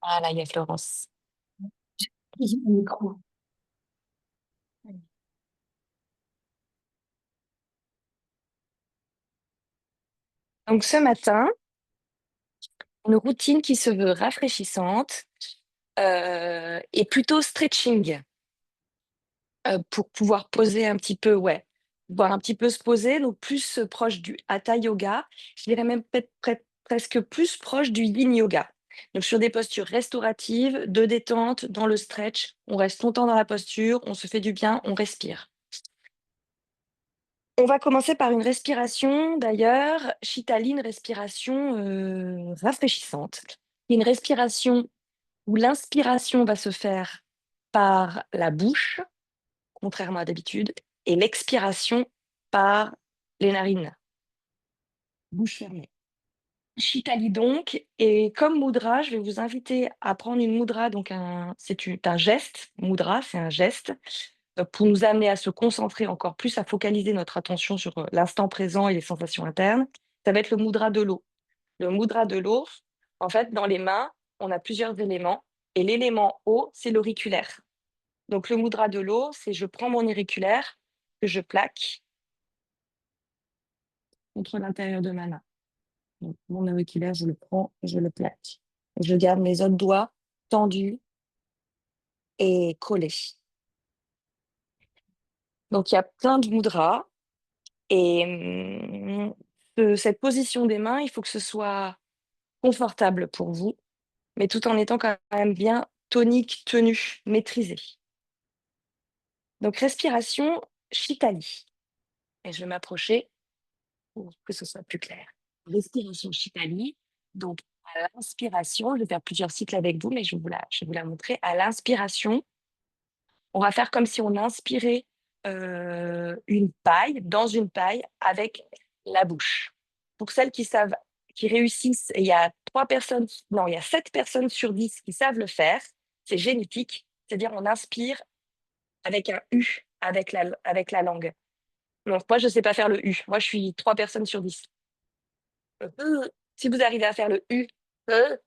Ah là, il y a Florence. J'ai le micro. Donc ce matin, une routine qui se veut rafraîchissante et plutôt stretching pour pouvoir poser un petit peu, ouais, pouvoir un petit peu se poser, donc plus proche du hatha yoga. Je dirais même peut-être presque plus proche du yin yoga. Donc sur des postures restauratives, de détente, dans le stretch, on reste longtemps dans la posture, on se fait du bien, on respire. On va commencer par une respiration d'ailleurs, Shitali, une respiration, rafraîchissante. Une respiration où l'inspiration va se faire par la bouche, contrairement à d'habitude, et l'expiration par les narines, bouche fermée. Shitali donc, et comme mudra, je vais vous inviter à prendre une mudra, donc un geste, mudra, c'est un geste, pour nous amener à se concentrer encore plus, à focaliser notre attention sur l'instant présent et les sensations internes. Ça va être le mudra de l'eau. Le mudra de l'eau, en fait, dans les mains, on a plusieurs éléments, et l'élément eau, c'est l'auriculaire. Donc le mudra de l'eau, c'est je prends mon auriculaire, que je plaque contre l'intérieur de ma main. Donc, mon auriculaire, je le prends et je le plaque. Je garde mes autres doigts tendus et collés. Donc, il y a plein de mudras. Et cette position des mains, il faut que ce soit confortable pour vous, mais tout en étant quand même bien tonique, tenu, maîtrisé. Donc, respiration Shitali. Et je vais m'approcher pour que ce soit plus clair. Respiration Shitali. Donc, à l'inspiration, je vais faire plusieurs cycles avec vous, mais je vais vous la montrer. À l'inspiration, on va faire comme si on inspirait une paille, dans une paille, avec la bouche. Pour celles qui savent, qui réussissent, et il y a 3 personnes, non, il y a 7 personnes sur 10 qui savent le faire, c'est génétique, c'est-à-dire on inspire avec un U, avec la langue. Donc moi, je ne sais pas faire le U. Moi, je suis 3 personnes sur 10. Si vous arrivez à faire le U, euh,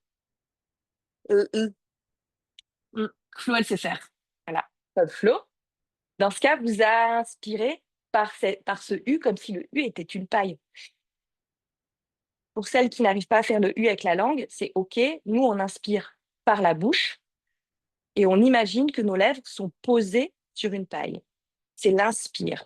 U. Flo, elle sait faire. Voilà. Flo. Dans ce cas, vous inspirez par ce U comme si le U était une paille. Pour celles qui n'arrivent pas à faire le U avec la langue, c'est OK. Nous, on inspire par la bouche et on imagine que nos lèvres sont posées sur une paille. C'est l'inspire.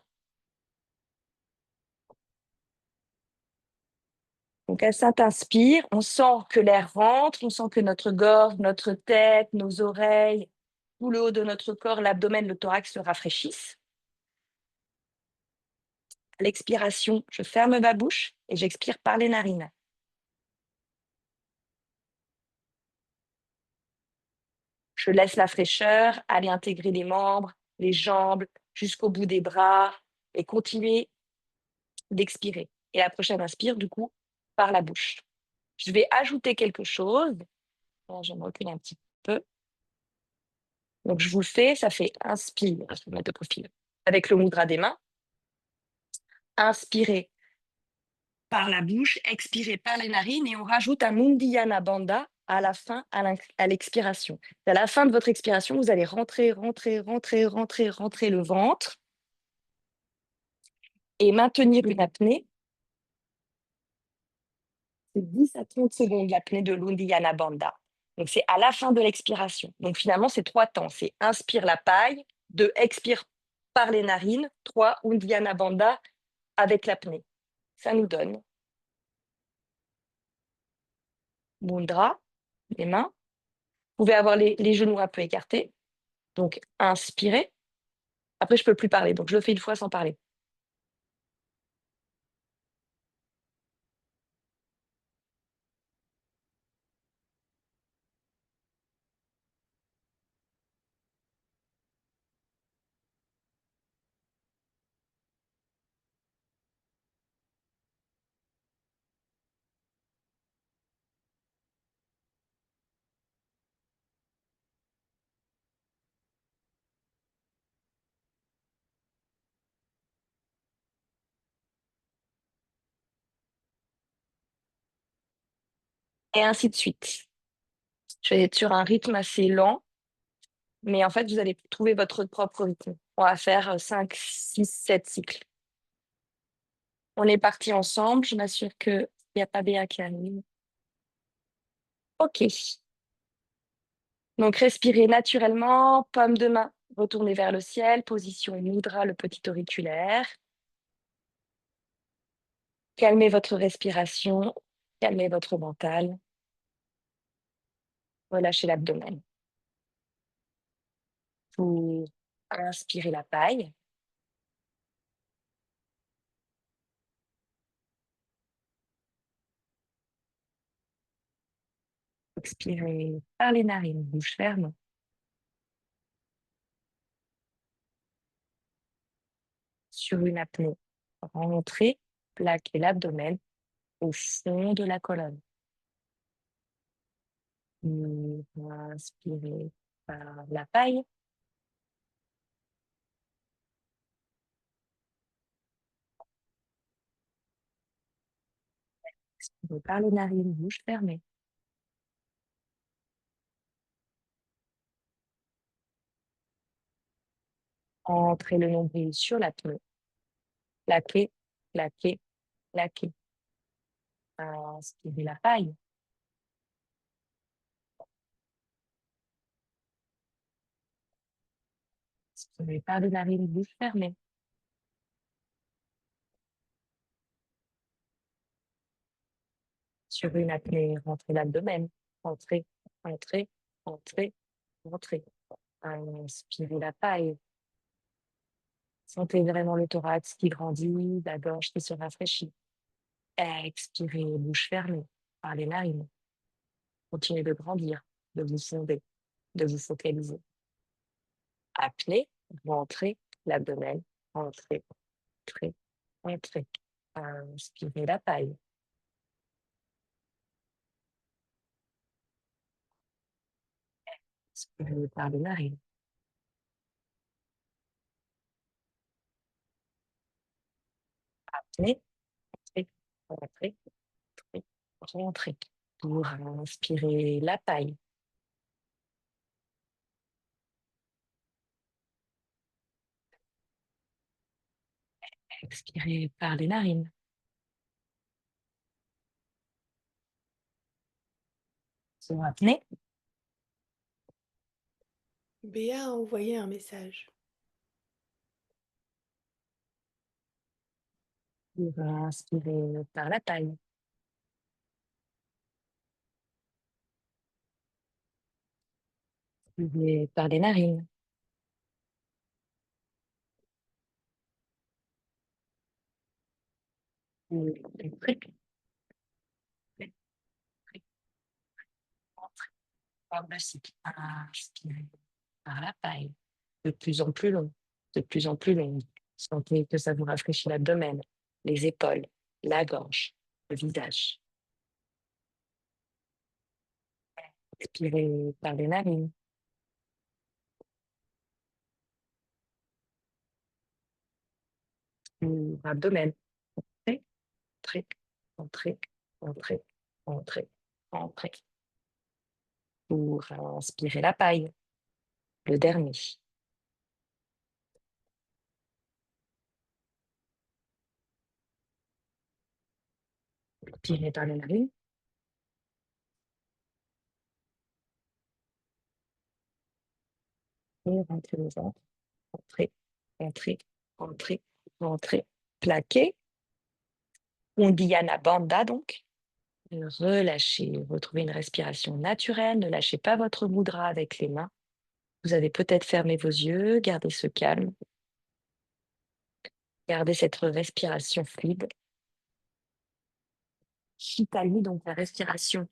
Donc, à cet inspire, on sent que l'air rentre, on sent que notre gorge, notre tête, nos oreilles, tout le haut de notre corps, l'abdomen, le thorax se rafraîchissent. À l'expiration, je ferme ma bouche et j'expire par les narines. Je laisse la fraîcheur aller intégrer les membres, les jambes, jusqu'au bout des bras et continuer d'expirer. Et la prochaine inspire, du coup, par la bouche. Je vais ajouter quelque chose. Alors, je me recule un petit peu. Donc, je vous le fais. Ça fait inspire. Je vais me mettre de profil. Avec le mudra des mains. Inspirez par la bouche, expirez par les narines et on rajoute un Mundiyana Bandha à la fin, à l'expiration. À la fin de votre expiration, vous allez rentrer, rentrer, rentrer, rentrer, rentrer le ventre et maintenir une apnée. C'est 10 à 30 secondes l'apnée de l'Uddiyana Bandha. Donc, c'est à la fin de l'expiration. Donc, finalement, c'est 3 temps. C'est inspire la paille, 2, expire par les narines, 3, Uddiyana Bandha avec l'apnée. Ça nous donne Mudra, les mains. Vous pouvez avoir les genoux un peu écartés. Donc, inspirez. Après, je ne peux plus parler. Donc, je le fais une fois sans parler. et ainsi de suite. Je vais être sur un rythme assez lent, mais en fait, vous allez trouver votre propre rythme. On va faire 5, 6, 7 cycles. On est parti ensemble. Je m'assure qu'il n'y a pas Béa qui arrive. OK. Donc, respirez naturellement, paume de main retournez vers le ciel, position mudra, le petit auriculaire. Calmez votre respiration, calmez votre mental, relâchez l'abdomen. Vous inspirez la paille, expirez par les narines, bouche ferme. Sur une apnée, rentrez, plaquez l'abdomen au fond de la colonne. Vous inspirez par la paille, expirez par les narines, bouche fermée. Entrez le nombril sur l'apnée, plaquez, plaquez, plaquez. Inspirez la paille. Expirez par les narines, bouche fermée. Sur une apnée, rentrez l'abdomen. Rentrez, rentrez, rentrez, rentrez. Inspirez la paille. Sentez vraiment le thorax qui grandit, la gorge qui se rafraîchit. Expirez, bouche fermée, par les narines. Continuez de grandir, de vous sonder, de vous focaliser. Apnée, rentrez l'abdomen, rentrez, rentrez, rentrez. Inspirez la paille. Expirez par les narines. Apnée, rentrez, rentrez, rentrez, rentrez. Pour inspirer la paille. Expirez par les narines. Sur apnée, Béa a envoyé un message. pour inspirer par la paille. Expirez par les narines. Rentrez, rentrez. Par le cycle. Inspirez par la paille. De plus en plus long, de plus en plus long. Sentez que ça vous rafraîchit l'abdomen, les épaules, la gorge, le visage. Expirez par les narines. Abdomen. Rentrez, rentrez, rentrez, rentrez, rentrez. Pour inspirer la paille. Le dernier. Expirez par les narines. Et rentrez le ventre. Rentrez, rentrez, rentrez, rentrez. Plaquez. Uddiyana Bandha donc. Relâchez, retrouvez une respiration naturelle. Ne lâchez pas votre mudra avec les mains. Vous avez peut-être fermé vos yeux. Gardez ce calme. Gardez cette respiration fluide. Shitali, donc la respiration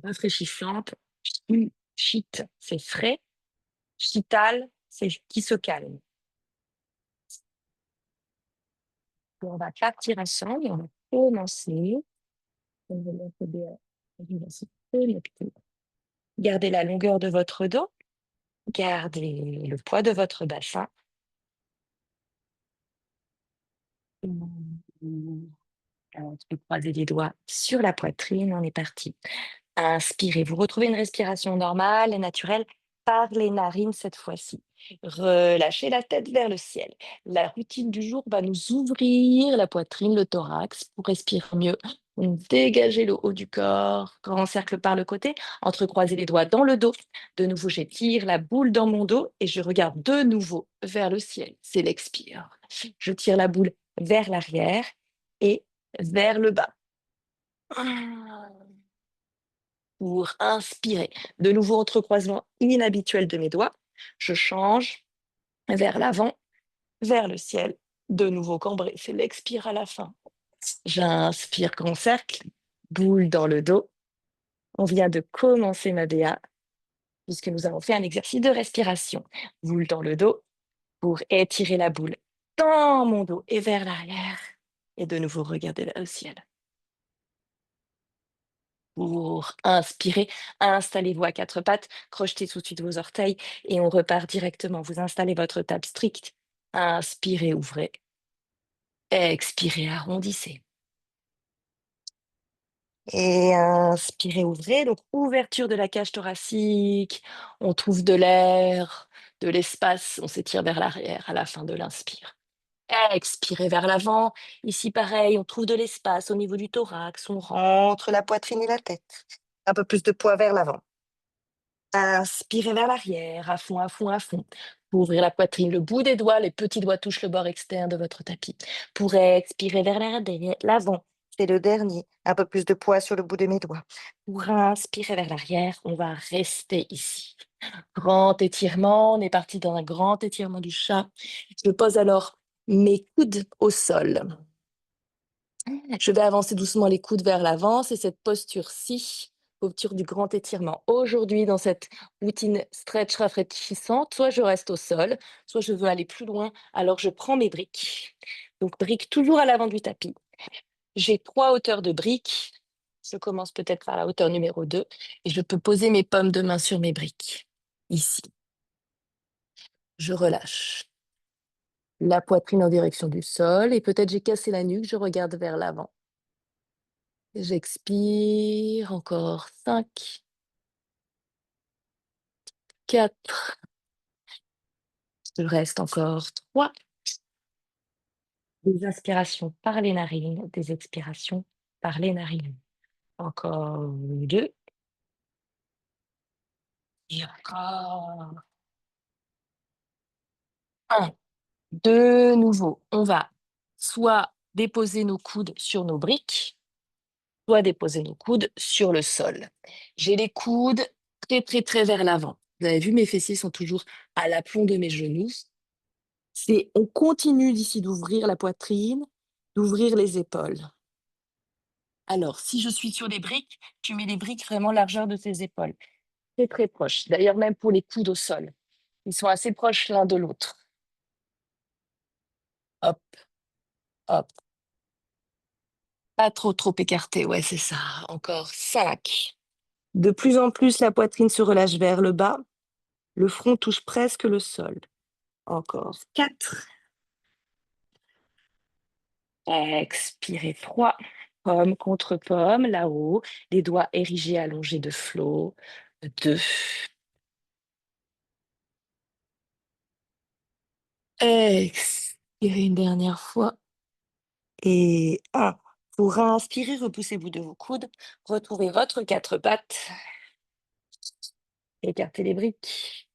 rafraîchissante. Shit, c'est frais. Shital, c'est qui se calme. On va partir ensemble. On va commencer. On va se connecter. Gardez la longueur de votre dos. Gardez le poids de votre bassin. Ensuite, croisez les doigts sur la poitrine, on est parti. Inspirez, vous retrouvez une respiration normale et naturelle par les narines cette fois-ci. Relâchez la tête vers le ciel. La routine du jour va nous ouvrir la poitrine, le thorax pour respirer mieux. Donc, dégagez le haut du corps, grand cercle par le côté, entrecroisez les doigts dans le dos. De nouveau, j'étire la boule dans mon dos et je regarde de nouveau vers le ciel. C'est l'expire. Je tire la boule vers l'arrière et vers le bas. Pour inspirer. De nouveau, entrecroisement inhabituel de mes doigts. Je change vers l'avant, vers le ciel. De nouveau cambré. C'est l'expire à la fin. J'inspire grand cercle, boule dans le dos. On vient de commencer ma BA puisque nous avons fait un exercice de respiration. Boule dans le dos pour étirer la boule dans mon dos et vers l'arrière. Et de nouveau, regarder vers le ciel. Pour inspirer, installez-vous à quatre pattes, crochetez tout de suite vos orteils et on repart directement. Vous installez votre table stricte. Inspirez, ouvrez. Expirez, arrondissez. Et inspirez, ouvrez. Donc, ouverture de la cage thoracique. On trouve de l'air, de l'espace. On s'étire vers l'arrière à la fin de l'inspire. Expirez vers l'avant. Ici, pareil, on trouve de l'espace au niveau du thorax. On rentre la poitrine et la tête. Un peu plus de poids vers l'avant. Inspirez vers l'arrière, à fond, à fond, à fond. Pour ouvrir la poitrine, le bout des doigts, les petits doigts touchent le bord externe de votre tapis. Pour expirer vers l'avant, c'est le dernier. Un peu plus de poids sur le bout de mes doigts. Pour inspirer vers l'arrière, on va rester ici. Grand étirement, on est parti dans un grand étirement du chat. Je pose alors mes coudes au sol. Je vais avancer doucement les coudes vers l'avant. C'est cette posture-ci, posture du grand étirement. Aujourd'hui, dans cette routine stretch rafraîchissante, soit je reste au sol, soit je veux aller plus loin. Alors, je prends mes briques. Donc, briques toujours à l'avant du tapis. J'ai 3 hauteurs de briques. Je commence peut-être par la hauteur numéro 2 et je peux poser mes paumes de main sur mes briques. Ici. Je relâche. La poitrine en direction du sol et peut-être j'ai cassé la nuque, je regarde vers l'avant. J'expire, encore 5, 4, je reste encore 3. Des inspirations par les narines, des expirations par les narines. Encore 2. Et encore 1. De nouveau, on va soit déposer nos coudes sur nos briques, soit déposer nos coudes sur le sol. J'ai les coudes très, très, très vers l'avant. Vous avez vu, mes fessiers sont toujours à l'aplomb de mes genoux. On continue d'ici d'ouvrir la poitrine, d'ouvrir les épaules. Alors, si je suis sur les briques, tu mets les briques vraiment largeur de tes épaules. Très, très proches. D'ailleurs, même pour les coudes au sol. Ils sont assez proches l'un de l'autre. Hop, hop. Pas trop, trop écarté. Ouais, c'est ça. Encore 5. De plus en plus, la poitrine se relâche vers le bas. Le front touche presque le sol. Encore 4. Expirez 3. Pomme contre pomme, là-haut. Les doigts érigés, allongés de flot. 2. Expirez une dernière fois. Et 1. Pour inspirer, repoussez-vous de vos coudes. Retrouvez votre 4 pattes. Écartez les briques.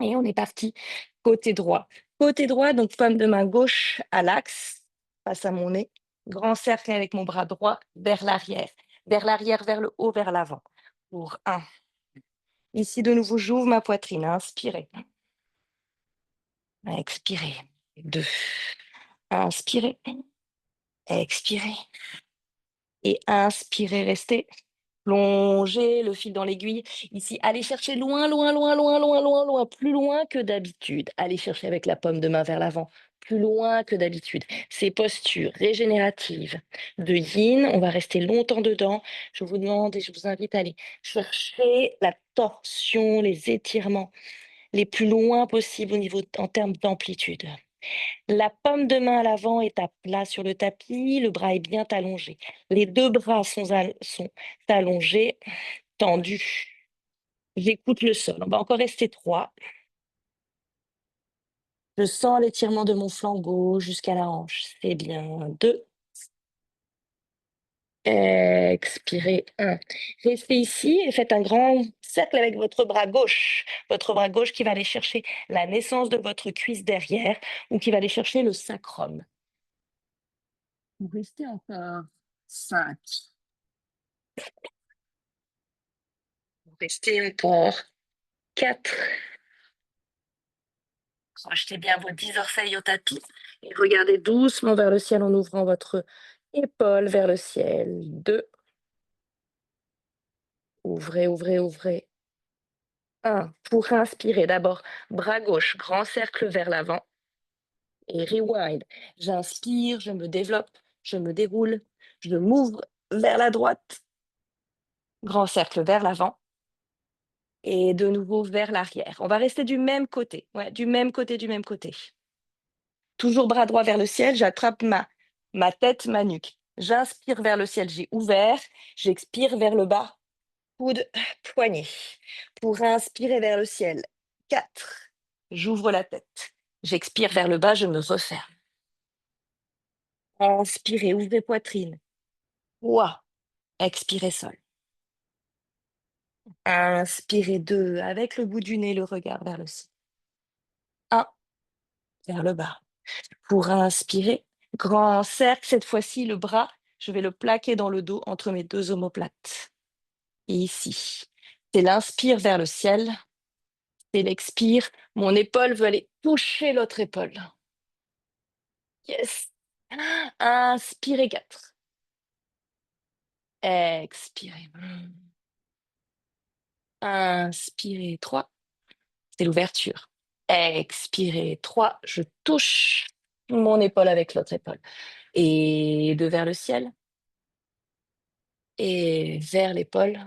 Et on est parti. Côté droit. Côté droit, donc paume de main gauche à l'axe, face à mon nez. Grand cercle avec mon bras droit vers l'arrière. Vers l'arrière, vers le haut, vers l'avant. Pour 1. Ici, de nouveau, j'ouvre ma poitrine. Inspirez. Expirez. 2. Inspirez. Expirez. Et inspirez, restez. Plongez le fil dans l'aiguille. Ici, allez chercher loin, loin, loin, loin, loin, loin, loin, plus loin que d'habitude. Allez chercher avec la paume de main vers l'avant, plus loin que d'habitude. Ces postures régénératives de yin, on va rester longtemps dedans. Je vous demande et je vous invite à aller chercher la torsion, les étirements les plus loin possible au niveau en termes d'amplitude. La paume de main à l'avant est à plat sur le tapis, le bras est bien allongé. Les deux bras sont allongés, tendus. J'écoute le sol. On va encore rester 3. Je sens l'étirement de mon flanc gauche jusqu'à la hanche. C'est bien. 2. Expirez. 1. Restez ici et faites un grand cercle avec votre bras gauche. Votre bras gauche qui va aller chercher la naissance de votre cuisse derrière ou qui va aller chercher le sacrum. Vous restez encore 5. Vous restez encore 4. Crochetez bien vos 10 orteils au tapis et regardez doucement vers le ciel en ouvrant votre épaule vers le ciel. 2. Ouvrez, ouvrez, ouvrez. 1. Pour inspirer, d'abord, bras gauche, grand cercle vers l'avant et rewind. J'inspire, je me développe, je me déroule, je m'ouvre vers la droite, grand cercle vers l'avant et de nouveau vers l'arrière. On va rester du même côté, ouais, du même côté, du même côté. Toujours bras droit vers le ciel, j'attrape ma tête, ma nuque. J'inspire vers le ciel, j'ai ouvert, j'expire vers le bas, coude, poignet. Pour inspirer vers le ciel, 4. J'ouvre la tête. J'expire vers le bas, je me referme. Inspirez, ouvrez poitrine. 3. Expirez sol. Inspirez 2. Avec le bout du nez, le regard vers le ciel. 1. Vers le bas. Pour inspirer, grand cercle, cette fois-ci, le bras, je vais le plaquer dans le dos entre mes deux omoplates. Et ici, c'est l'inspire vers le ciel. C'est l'expire. Mon épaule veut aller toucher l'autre épaule. Yes. Inspirez 4. Expirez. Inspirez 3. C'est l'ouverture. Expirez 3. Je touche mon épaule avec l'autre épaule. Et 2 vers le ciel. Et vers l'épaule.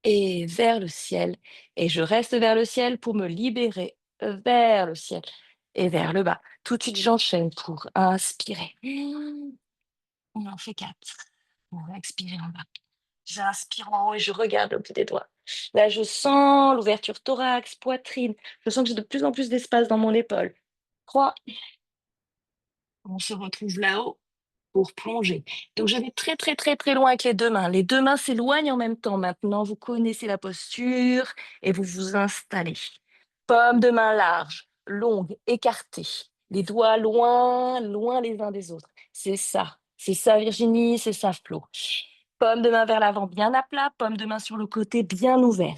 Et vers le ciel. Et je reste vers le ciel pour me libérer vers le ciel et vers le bas. Tout de suite, j'enchaîne pour inspirer. On en fait 4. On va expirer en bas. J'inspire en haut et je regarde au bout des doigts. Là, je sens l'ouverture thorax, poitrine. Je sens que j'ai de plus en plus d'espace dans mon épaule. 3. On se retrouve là-haut pour plonger. Donc, je vais très, très, très, très loin avec les deux mains. Les deux mains s'éloignent en même temps. Maintenant, vous connaissez la posture et vous vous installez. Paume de main large, longue, écartée. Les doigts loin, loin les uns des autres. C'est ça. C'est ça, Virginie. C'est ça, Flo. Paume de main vers l'avant, bien à plat. Paume de main sur le côté, bien ouvert.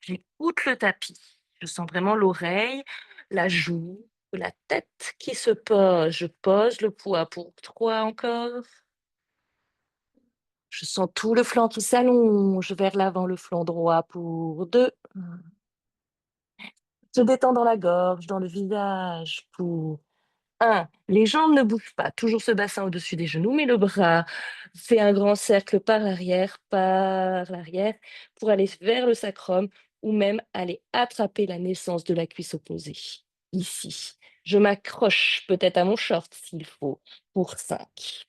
J'écoute le tapis. Je sens vraiment l'oreille, la joue, la tête qui se pose. Je pose le poids pour 3 encore. Je sens tout le flanc qui s'allonge vers l'avant, le flanc droit pour 2. Je détends dans la gorge, dans le visage pour 1. Les jambes ne bougent pas. Toujours ce bassin au-dessus des genoux, mais le bras fait un grand cercle par l'arrière, pour aller vers le sacrum ou même aller attraper la naissance de la cuisse opposée. Ici, je m'accroche peut-être à mon short s'il faut pour 5.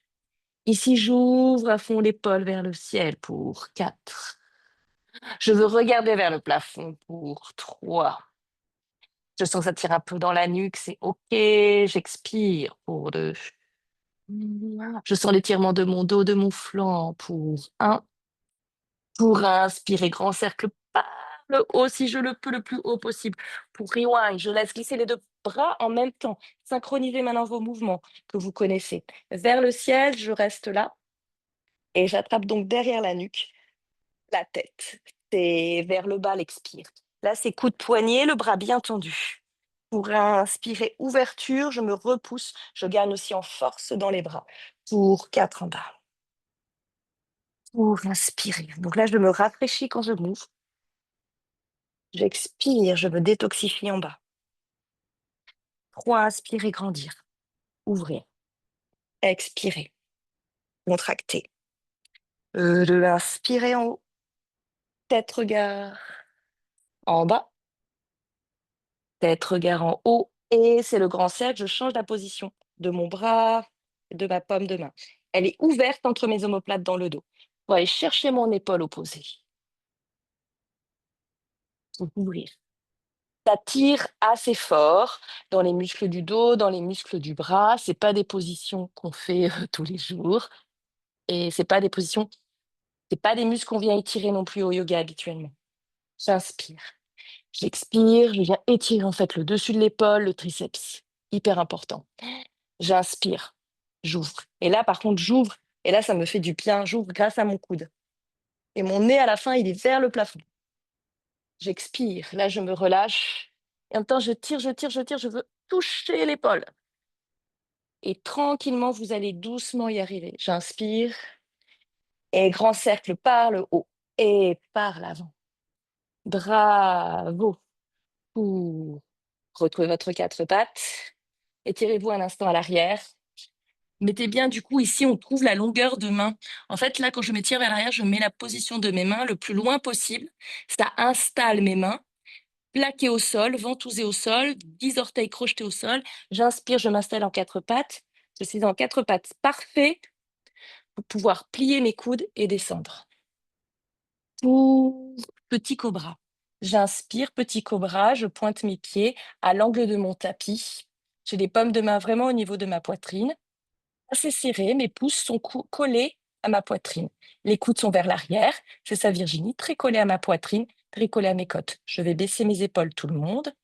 Ici, j'ouvre à fond l'épaule vers le ciel pour 4. Je veux regarder vers le plafond pour 3. Je sens que ça tire un peu dans la nuque, c'est OK. J'expire pour 2. Je sens l'étirement de mon dos, de mon flanc pour 1. Pour inspirer, grand cercle par le haut si je le peux, le plus haut possible. Pour rewind, je laisse glisser les deux bras en même temps. Synchronisez maintenant vos mouvements que vous connaissez. Vers le ciel, je reste là et j'attrape donc derrière la nuque la tête. C'est vers le bas l'expire. Là, c'est coup de poignet, le bras bien tendu. Pour inspirer, ouverture, je me repousse. Je gagne aussi en force dans les bras. Pour 4 en bas. Pour inspirer. Donc là, je me rafraîchis quand je m'ouvre. J'expire, je me détoxifie en bas. 3, inspirer, grandir. Ouvrir. Expirer. Contracter. 2, inspirer en haut. Tête, regard en bas. Tête, regard en haut. et c'est le grand cercle, je change la position de mon bras, de ma paume de main. Elle est ouverte entre mes omoplates dans le dos. Pour aller chercher mon épaule opposée. Pour ouvrir. Ça tire assez fort dans les muscles du dos, dans les muscles du bras. C'est pas des positions qu'on fait tous les jours. Et c'est pas des muscles qu'on vient étirer non plus au yoga habituellement. J'inspire. J'expire, je viens étirer en fait le dessus de l'épaule, le triceps. Hyper important. J'inspire, j'ouvre. Et là, par contre, j'ouvre. Et là, ça me fait du bien. J'ouvre grâce à mon coude. Et mon nez, à la fin, il est vers le plafond. J'expire. Là, je me relâche. Et en même temps, je tire, je tire, je tire. Je veux toucher l'épaule. Et tranquillement, vous allez doucement y arriver. J'inspire. Et grand cercle par le haut et par l'avant. Bravo. Ouh. Retrouvez votre quatre pattes. Étirez-vous un instant à l'arrière. Mettez bien, du coup, ici, on trouve la longueur de main. En fait, là, quand je m'étire vers l'arrière, je mets la position de mes mains le plus loin possible. Ça installe mes mains, plaquées au sol, ventousées au sol, 10 orteils crochetés au sol. J'inspire, je m'installe en quatre pattes. Je suis en quatre pattes parfait pour pouvoir plier mes coudes et descendre. Ouh, petit cobra. J'inspire, petit cobra, je pointe mes pieds à l'angle de mon tapis. J'ai les paumes de main vraiment au niveau de ma poitrine. Assez serré, mes pouces sont collés à ma poitrine. Les coudes sont vers l'arrière. C'est ça, Virginie, très collé à ma poitrine, très collé à mes côtes. Je vais baisser mes épaules, tout le monde.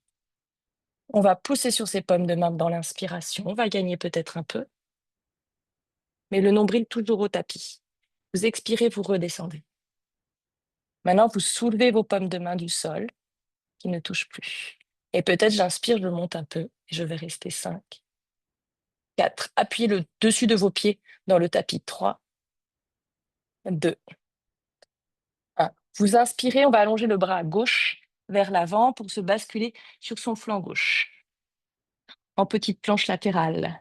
On va pousser sur ces paumes de main dans l'inspiration. On va gagner peut-être un peu, mais le nombril toujours au tapis. Vous expirez, vous redescendez. Maintenant, vous soulevez vos paumes de main du sol, qui ne touchent plus. Et peut-être j'inspire, je monte un peu, et je vais rester 5, 4. Appuyez le dessus de vos pieds dans le tapis. 3, 2, 1. Vous inspirez, on va allonger le bras gauche vers l'avant pour se basculer sur son flanc gauche. En petite planche latérale,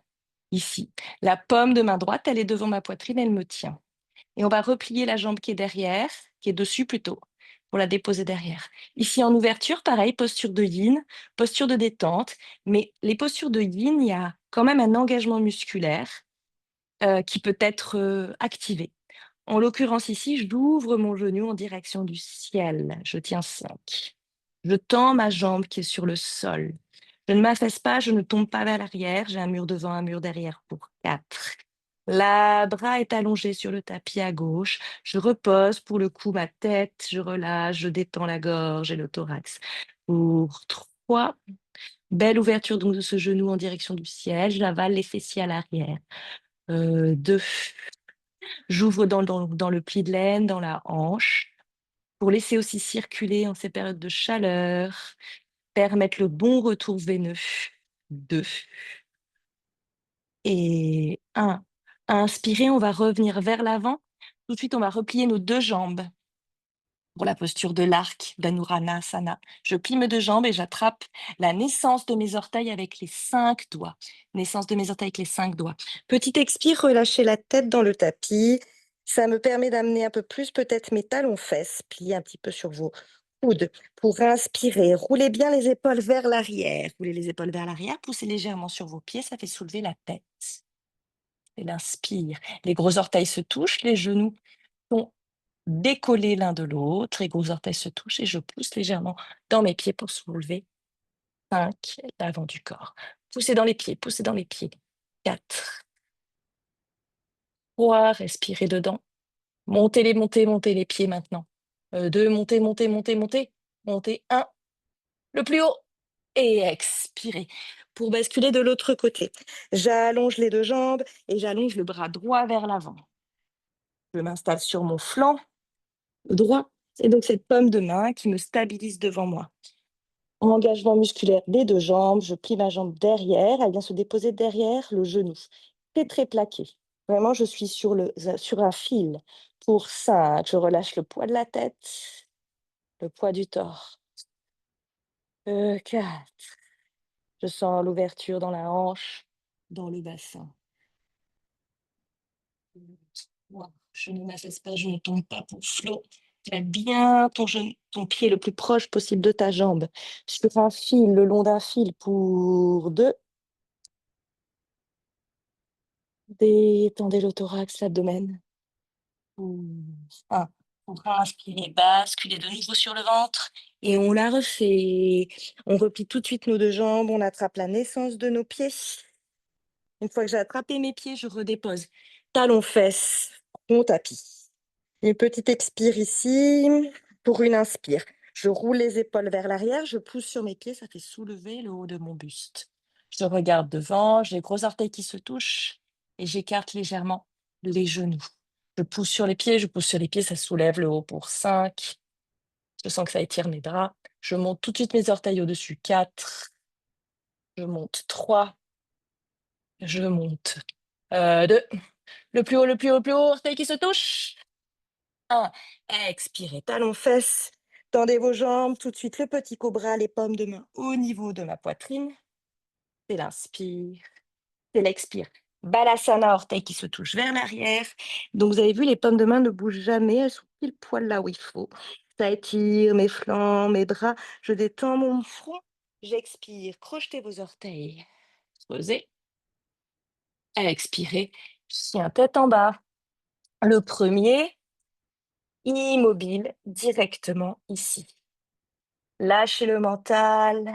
ici. La paume de main droite, elle est devant ma poitrine, elle me tient. Et on va replier la jambe qui est derrière, qui est dessus plutôt, pour la déposer derrière. Ici en ouverture, pareil, posture de yin, posture de détente. Mais les postures de yin, il y a quand même un engagement musculaire qui peut être activé. En l'occurrence ici, j'ouvre mon genou en direction du ciel. Je tiens 5. Je tends ma jambe qui est sur le sol. Je ne m'affaisse pas, je ne tombe pas vers l'arrière. J'ai un mur devant, un mur derrière pour 4. La bras est allongé sur le tapis à gauche. Je repose pour le coup ma tête. Je relâche, je détends la gorge et le thorax. Pour 3. Belle ouverture donc de ce genou en direction du ciel. J'avale les fessiers à l'arrière. 2. J'ouvre dans le pli de laine, dans la hanche, pour laisser aussi circuler en ces périodes de chaleur, permettre le bon retour veineux. 2 et 1. Inspirez, on va revenir vers l'avant. Tout de suite, on va replier nos deux jambes pour la posture de l'arc d'Anuranasana. Je plie mes deux jambes et j'attrape la naissance de mes orteils avec les 5 doigts. Naissance de mes orteils avec les 5 doigts. Petit expire, relâchez la tête dans le tapis. Ça me permet d'amener un peu plus peut-être mes talons-fesses, plier un petit peu sur vos coudes. Pour inspirer, roulez bien les épaules vers l'arrière. Roulez les épaules vers l'arrière, poussez légèrement sur vos pieds, ça fait soulever la tête. Et l'inspire. Les gros orteils se touchent, les genoux sont décoller l'un de l'autre, les gros orteils se touchent et je pousse légèrement dans mes pieds pour soulever 5, l'avant du corps. Poussez dans les pieds, poussez dans les pieds. 4, 3, respirez dedans. Montez les pieds maintenant. 2, montez, montez, montez, montez. Montez, 1, le plus haut. Et expirez. Pour basculer de l'autre côté, j'allonge les deux jambes et j'allonge le bras droit vers l'avant. Je m'installe sur mon flanc droit. Et donc cette paume de main qui me stabilise devant moi. Engagement musculaire des deux jambes, je plie ma jambe derrière, elle vient se déposer derrière le genou. Très très plaqué. Vraiment, je suis sur un fil. Pour 5, je relâche le poids de la tête, le poids du torse. 4, je sens l'ouverture dans la hanche, dans le bassin. 3, je ne m'affaisse pas, je ne tombe pas pour flot. Tiens bien ton pied le plus proche possible de ta jambe sur un fil, le long d'un fil pour 2. Détendez le thorax, l'abdomen. Pour 1. On va inspirer, basculer de nouveau sur le ventre et on la refait. On replie tout de suite nos 2 jambes, on attrape la naissance de nos pieds. Une fois que j'ai attrapé mes pieds, je redépose. Talons fesses, on tapis. Une petite expire ici pour une inspire. Je roule les épaules vers l'arrière, je pousse sur mes pieds, ça fait soulever le haut de mon buste. Je regarde devant, j'ai les gros orteils qui se touchent et j'écarte légèrement les genoux. Je pousse sur les pieds, je pousse sur les pieds, ça soulève le haut pour 5. Je sens que ça étire mes bras. Je monte tout de suite mes orteils au-dessus. 4. Je monte 3. Je monte 2. Le plus haut, le plus haut, le plus haut, orteil qui se touche. 1. Expirez, talons fesses. Tendez vos jambes, tout de suite le petit cobra, les paumes de main au niveau de ma poitrine. C'est l'inspire, c'est l'expire. Balasana, orteils qui se touchent vers l'arrière. Donc vous avez vu, les paumes de main ne bougent jamais, elles sont pile poil là où il faut. Ça étire mes flancs, mes bras. Je détends mon front. J'expire, crochetez vos orteils. Creusez. Expirez, chien tête en bas. Le premier, immobile, directement ici. Lâchez le mental.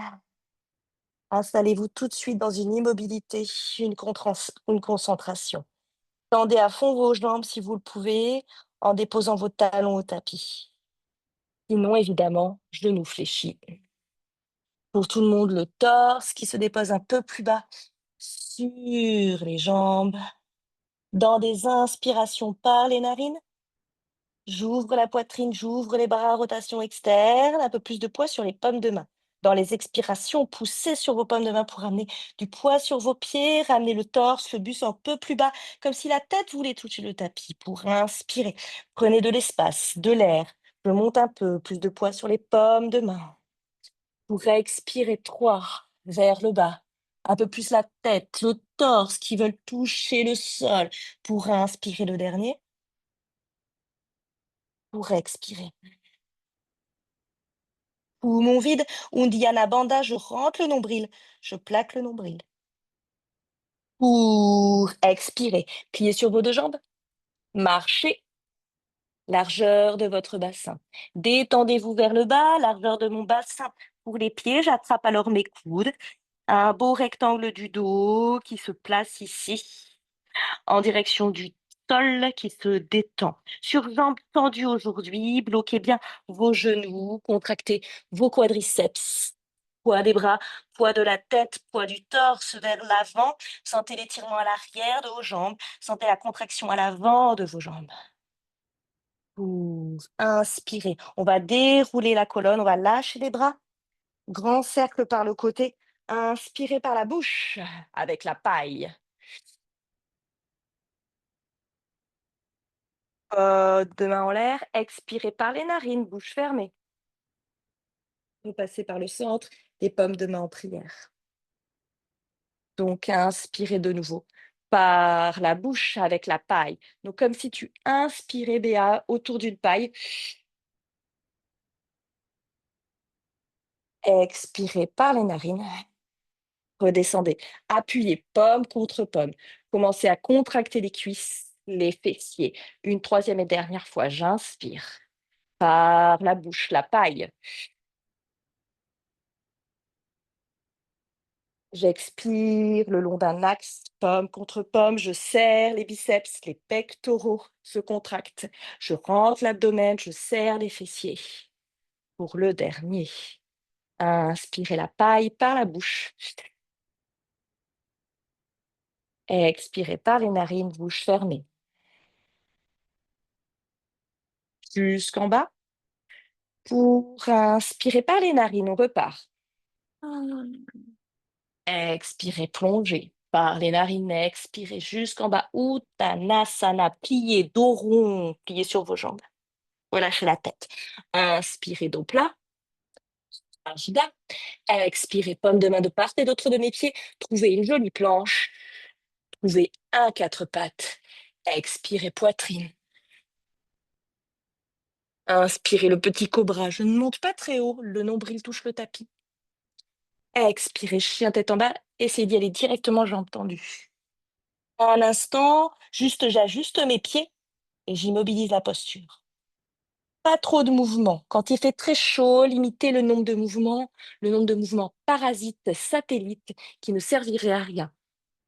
Installez-vous tout de suite dans une immobilité, une concentration. Tendez à fond vos jambes si vous le pouvez, en déposant vos talons au tapis. Sinon, évidemment, genoux fléchis. Pour tout le monde, le torse qui se dépose un peu plus bas sur les jambes. Dans des inspirations par les narines, j'ouvre la poitrine, j'ouvre les bras, rotation externe, un peu plus de poids sur les paumes de main. Dans les expirations, poussez sur vos paumes de main pour ramener du poids sur vos pieds, ramenez le torse, le buste un peu plus bas, comme si la tête voulait toucher le tapis. Pour inspirer, prenez de l'espace, de l'air. Je monte un peu, plus de poids sur les paumes de main. Pour expirer, 3, vers le bas. Un peu plus la tête, le torse qui veulent toucher le sol. Pour inspirer, le dernier. Pour expirer. Poumon vide, Uddiyana Bandha, je rentre le nombril, je plaque le nombril. Pour expirer, pliez sur vos 2 jambes, marchez, largeur de votre bassin. Détendez-vous vers le bas, largeur de mon bassin. Pour les pieds, j'attrape alors mes coudes, un beau rectangle du dos qui se place ici, en direction du sol qui se détend. Sur jambes tendues aujourd'hui, bloquez bien vos genoux, contractez vos quadriceps. Poids des bras, poids de la tête, poids du torse vers l'avant. Sentez l'étirement à l'arrière de vos jambes. Sentez la contraction à l'avant de vos jambes. Pour inspirer, on va dérouler la colonne, on va lâcher les bras. Grand cercle par le côté. Inspirez par la bouche avec la paille. 2 mains en l'air, expirez par les narines, bouche fermée. Vous passez par le centre, des paumes de main en prière. Donc, inspirez de nouveau par la bouche avec la paille. Donc, comme si tu inspirais, Béa, autour d'une paille. Expirez par les narines. Redescendez. Appuyez pomme contre pomme. Commencez à contracter les cuisses, les fessiers. Une troisième et dernière fois, j'inspire. Par la bouche, la paille. J'expire le long d'un axe, pomme contre pomme, je serre les biceps, les pectoraux se contractent. Je rentre l'abdomen, je serre les fessiers. Pour le dernier, inspirez la paille par la bouche. Expirez par les narines, bouche fermée. Jusqu'en bas. Pour inspirer par les narines, on repart. Expirez, plongez par les narines, expirez jusqu'en bas. Uttanasana, pliez, dos rond, pliez sur vos jambes. Relâchez la tête. Inspirez, dos plat. Ajda. Expirez, paume de main de part et d'autre de mes pieds. Trouvez une jolie planche. Trouvez un 4 pattes. Expirez, poitrine. Inspirez le petit cobra. Je ne monte pas très haut. Le nombril touche le tapis. Expirez, chien tête en bas. Essayez d'y aller directement, jambes tendues. Un instant, juste j'ajuste mes pieds et j'immobilise la posture. Pas trop de mouvements. Quand il fait très chaud, limitez le nombre de mouvements parasites, satellites, qui ne serviraient à rien.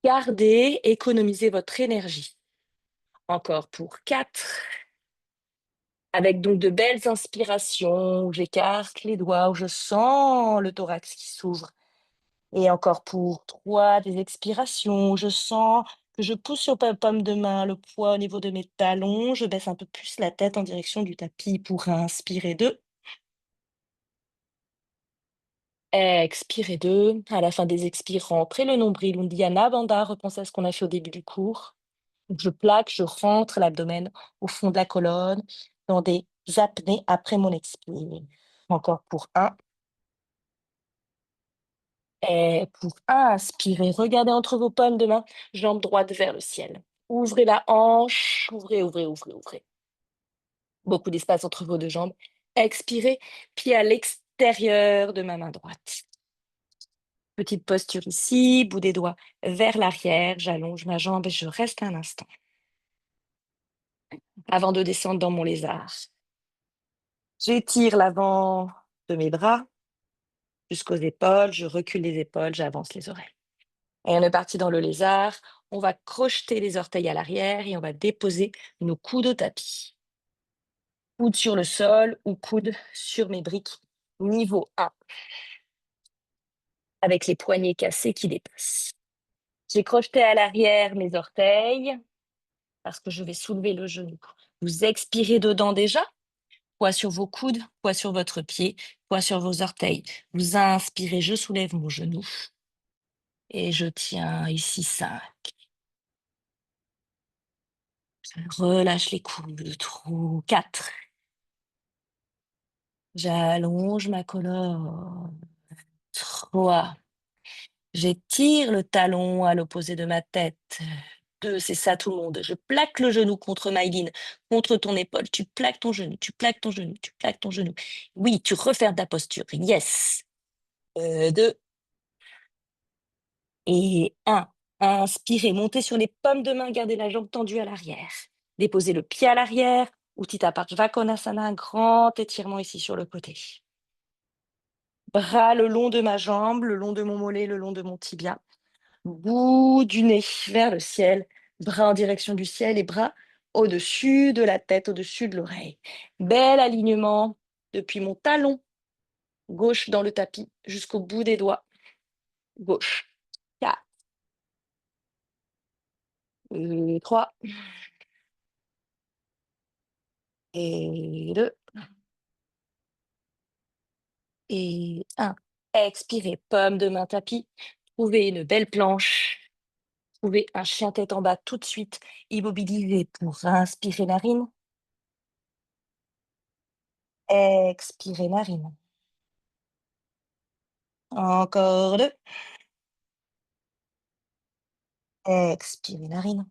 Gardez, économisez votre énergie. Encore pour 4. Avec donc de belles inspirations, où j'écarte les doigts, où je sens le thorax qui s'ouvre. Et encore pour 3, des expirations, où je sens que je pousse sur ma paume de main, le poids au niveau de mes talons. Je baisse un peu plus la tête en direction du tapis pour inspirer 2. Expirez 2. À la fin des expires, rentrez le nombril, Uddiyana Bandha. Repensez à ce qu'on a fait au début du cours. Donc, je plaque, je rentre l'abdomen au fond de la colonne dans des apnées après mon expire. Encore pour 1. Et pour inspirer, regardez entre vos paumes de main, jambe droite vers le ciel. Ouvrez la hanche, ouvrez, ouvrez, ouvrez, ouvrez. Beaucoup d'espace entre vos deux jambes. Expirez, pied à l'extérieur de ma main droite. Petite posture ici, bout des doigts vers l'arrière, j'allonge ma jambe et je reste un instant avant de descendre dans mon lézard. J'étire l'avant de mes bras jusqu'aux épaules, je recule les épaules, j'avance les oreilles. Et on est parti dans le lézard. On va crocheter les orteils à l'arrière et on va déposer nos coudes au tapis. Coude sur le sol ou coude sur mes briques. Niveau 1, avec les poignets cassés qui dépassent. J'ai crocheté à l'arrière mes orteils parce que je vais soulever le genou. Vous expirez dedans déjà. Poids sur vos coudes, poids sur votre pied, poids sur vos orteils. Vous inspirez, je soulève mon genou. Et je tiens ici 5. Relâche les coudes. 4. J'allonge ma colonne. 3. J'étire le talon à l'opposé de ma tête. 2. C'est ça tout le monde. Je plaque le genou contre Maïline, contre ton épaule. Tu plaques ton genou, tu plaques ton genou, tu plaques ton genou. Oui, tu refermes ta posture. Yes. 2. Et 1. Inspirez, montez sur les pommes de main, gardez la jambe tendue à l'arrière. Déposez le pied à l'arrière. Uttita Konasana, un grand étirement ici sur le côté. Bras le long de ma jambe, le long de mon mollet, le long de mon tibia. Bout du nez vers le ciel, bras en direction du ciel et bras au-dessus de la tête, au-dessus de l'oreille. Bel alignement depuis mon talon gauche dans le tapis jusqu'au bout des doigts gauche. 4, 3 et 2 et 1. Expirez, paume de main tapis. Trouvez une belle planche. Trouvez un chien tête en bas tout de suite. Immobilisez pour inspirer narine. Expirez narine. Encore 2. Expirez narine.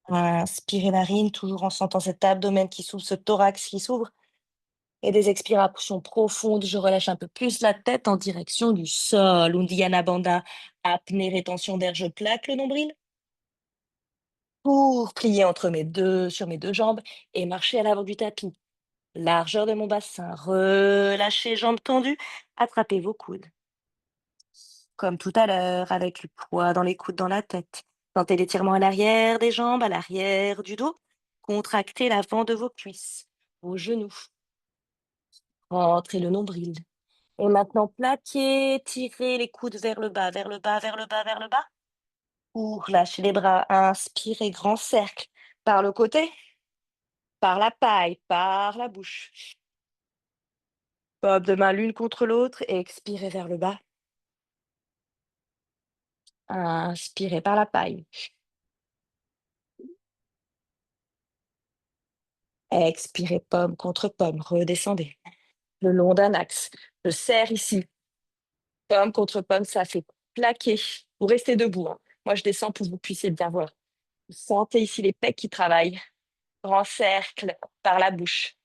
Inspirez narine, toujours en sentant cet abdomen qui s'ouvre, ce thorax qui s'ouvre. Et des expirations profondes, je relâche un peu plus la tête en direction du sol. Uddiyana Bandha, apnée, rétention d'air, je plaque le nombril. Pour plier sur mes deux jambes et marcher à l'avant du tapis. Largeur de mon bassin, relâchez jambes tendues, attrapez vos coudes. Comme tout à l'heure, avec le poids dans les coudes, dans la tête. Sentez l'étirement à l'arrière des jambes, à l'arrière du dos. Contractez l'avant de vos cuisses, vos genoux. Rentrez le nombril. Et maintenant, plaquez, tirez les coudes vers le bas, vers le bas, vers le bas, vers le bas. Pour lâcher les bras, inspirez, grand cercle. Par le côté, par la paille, par la bouche. Paume de main l'une contre l'autre et expirez vers le bas. Inspirez par la paille. Expirez pomme contre pomme, redescendez. Le long d'un axe. Je serre ici. Pomme contre pomme, ça fait plaquer. Vous restez debout, hein. Moi, je descends pour que vous puissiez bien voir. Vous sentez ici les pecs qui travaillent. grand cercle par la bouche.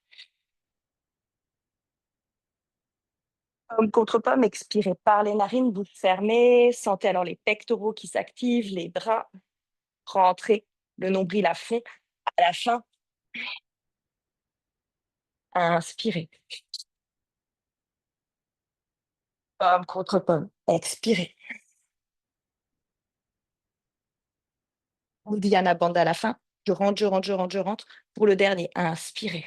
Pomme contre pomme, expirez par les narines, bouche fermée. Sentez alors les pectoraux qui s'activent, les bras rentrer, le nombril à fond. À la fin, inspirez. Pomme contre pomme, expirez. Diana Band à la fin. Je rentre, je rentre, je rentre, je rentre. Pour le dernier, inspirez.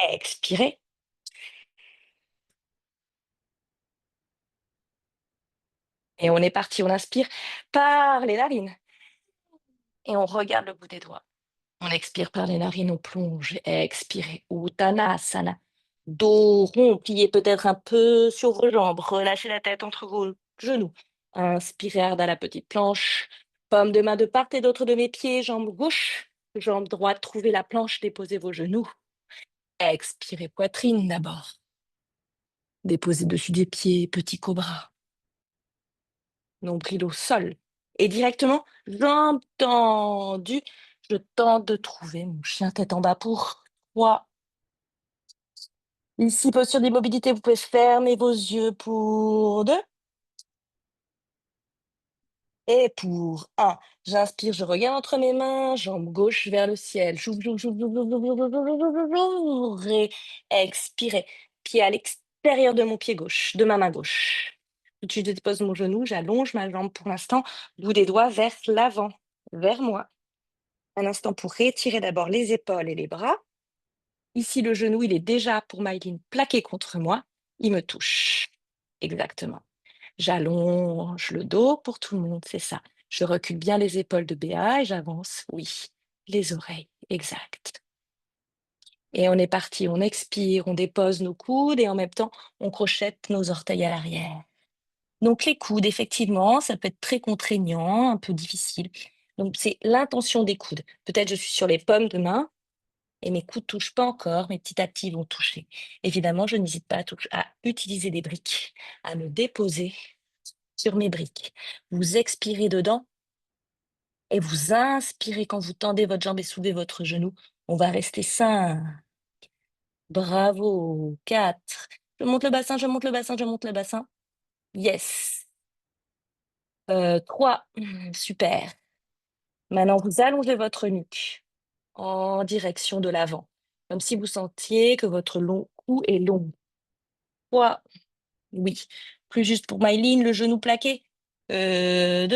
Expirez. Et on est parti, on inspire par les narines. Et on regarde le bout des doigts. On expire par les narines, on plonge. Expirez. Uttanasana. Dos rond, pliez peut-être un peu sur vos jambes. Relâchez la tête entre vos genoux. Inspirez à la petite planche. Paume de main de part et d'autre de mes pieds. Jambe gauche, jambe droite. Trouvez la planche, déposez vos genoux. Expirez poitrine d'abord. Déposez dessus des pieds, petit cobra. Nombril au sol. Et directement, jambes tendues. Je tente de trouver mon chien tête en bas pour 3. Ici, posture d'immobilité, vous pouvez fermer vos yeux pour 2. Et pour 1. J'inspire, je regarde entre mes mains, jambe gauche vers le ciel. J'ouvre, j'ouvre, j'ouvre, j'ouvre, j'ouvre, j'ouvre, j'ouvre, j'ouvre, j'ouvre, j'ouvre. Et expirez. Pied à l'extérieur de mon pied gauche, de ma main gauche. Tout de suite, je dépose mon genou, j'allonge ma jambe pour l'instant, bout des doigts vers l'avant, vers moi. Un instant pour étirer d'abord les épaules et les bras. Ici, le genou, il est déjà pour Maïline plaqué contre moi. Il me touche. Exactement. J'allonge le dos pour tout le monde, c'est ça. Je recule bien les épaules de Béa et j'avance, oui. Les oreilles, exact. Et on est parti, on expire, on dépose nos coudes et en même temps, on crochette nos orteils à l'arrière. Donc les coudes, effectivement, ça peut être très contraignant, un peu difficile. Donc c'est l'intention des coudes. Peut-être je suis sur les paumes de main et mes coudes ne touchent pas encore, mais petit à petit ils vont toucher. Évidemment, je n'hésite pas à utiliser des briques, à me déposer sur mes briques. Vous expirez dedans et vous inspirez quand vous tendez votre jambe et soulevez votre genou. On va rester 5. Bravo. 4. Je monte le bassin, je monte le bassin, je monte le bassin. Yes. 3. Super. Maintenant, vous allongez votre nuque en direction de l'avant, comme si vous sentiez que votre long cou est long. 3. Oui. Plus juste pour Maïline, le genou plaqué. 2.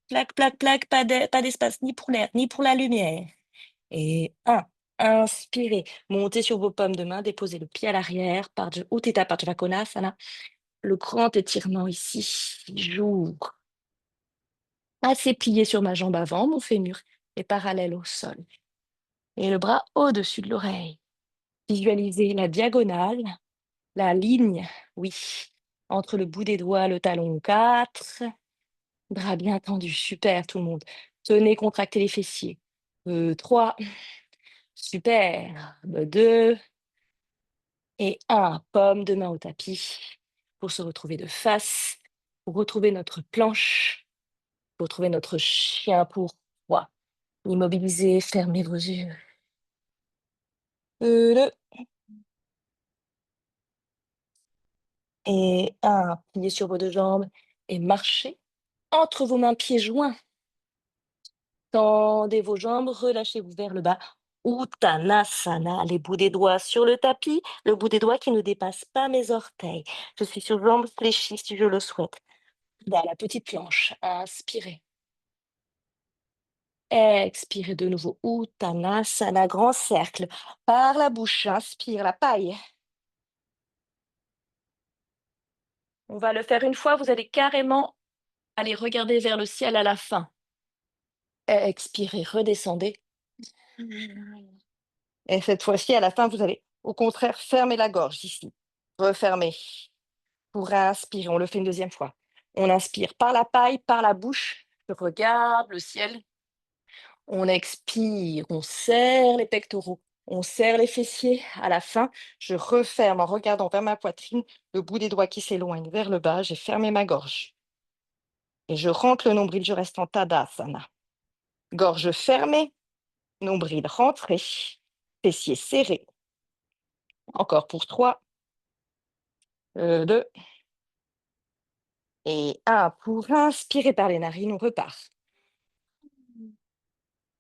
Plaque, plaque, plaque, pas d'espace ni pour l'air, ni pour la lumière. Et 1. Inspirez. Montez sur vos paumes de main, déposez le pied à l'arrière, Utthita Paccanakonasana. Le grand étirement ici. J'ouvre. Assez plié sur ma jambe avant, mon fémur est parallèle au sol. Et le bras au-dessus de l'oreille. Visualisez la diagonale, la ligne, oui, entre le bout des doigts, le talon. 4. Bras bien tendus, super tout le monde. Tenez, contractez les fessiers. 3. Super. 2. Et 1. Paume de main au tapis pour se retrouver de face, pour retrouver notre planche, pour retrouver notre chien pour 3. Immobilisez, fermez vos yeux. 2. Et 1. Pliez sur vos 2 jambes et marchez entre vos mains, pieds joints. Tendez vos jambes, relâchez-vous vers le bas. Uttanasana, les bouts des doigts sur le tapis, le bout des doigts qui ne dépasse pas mes orteils. Je suis sur jambes fléchies si je le souhaite. Dans la petite planche, inspirez. Expirez de nouveau. Uttanasana, grand cercle. Par la bouche, inspire la paille. On va le faire une fois, vous allez carrément aller regarder vers le ciel à la fin. Expirez, redescendez. Et cette fois-ci, à la fin, vous allez au contraire fermer la gorge ici. Refermer. Pour inspirer, on le fait une deuxième fois. On inspire par la paille, par la bouche. Je regarde le ciel. On expire, on serre les pectoraux, on serre les fessiers. À la fin, je referme en regardant vers ma poitrine, le bout des doigts qui s'éloigne vers le bas. J'ai fermé ma gorge. Et je rentre le nombril, je reste en Tadasana. Gorge fermée, nombril rentré, fessiers serrés. Encore pour 3, 2 et 1. Pour inspirer par les narines, on repart.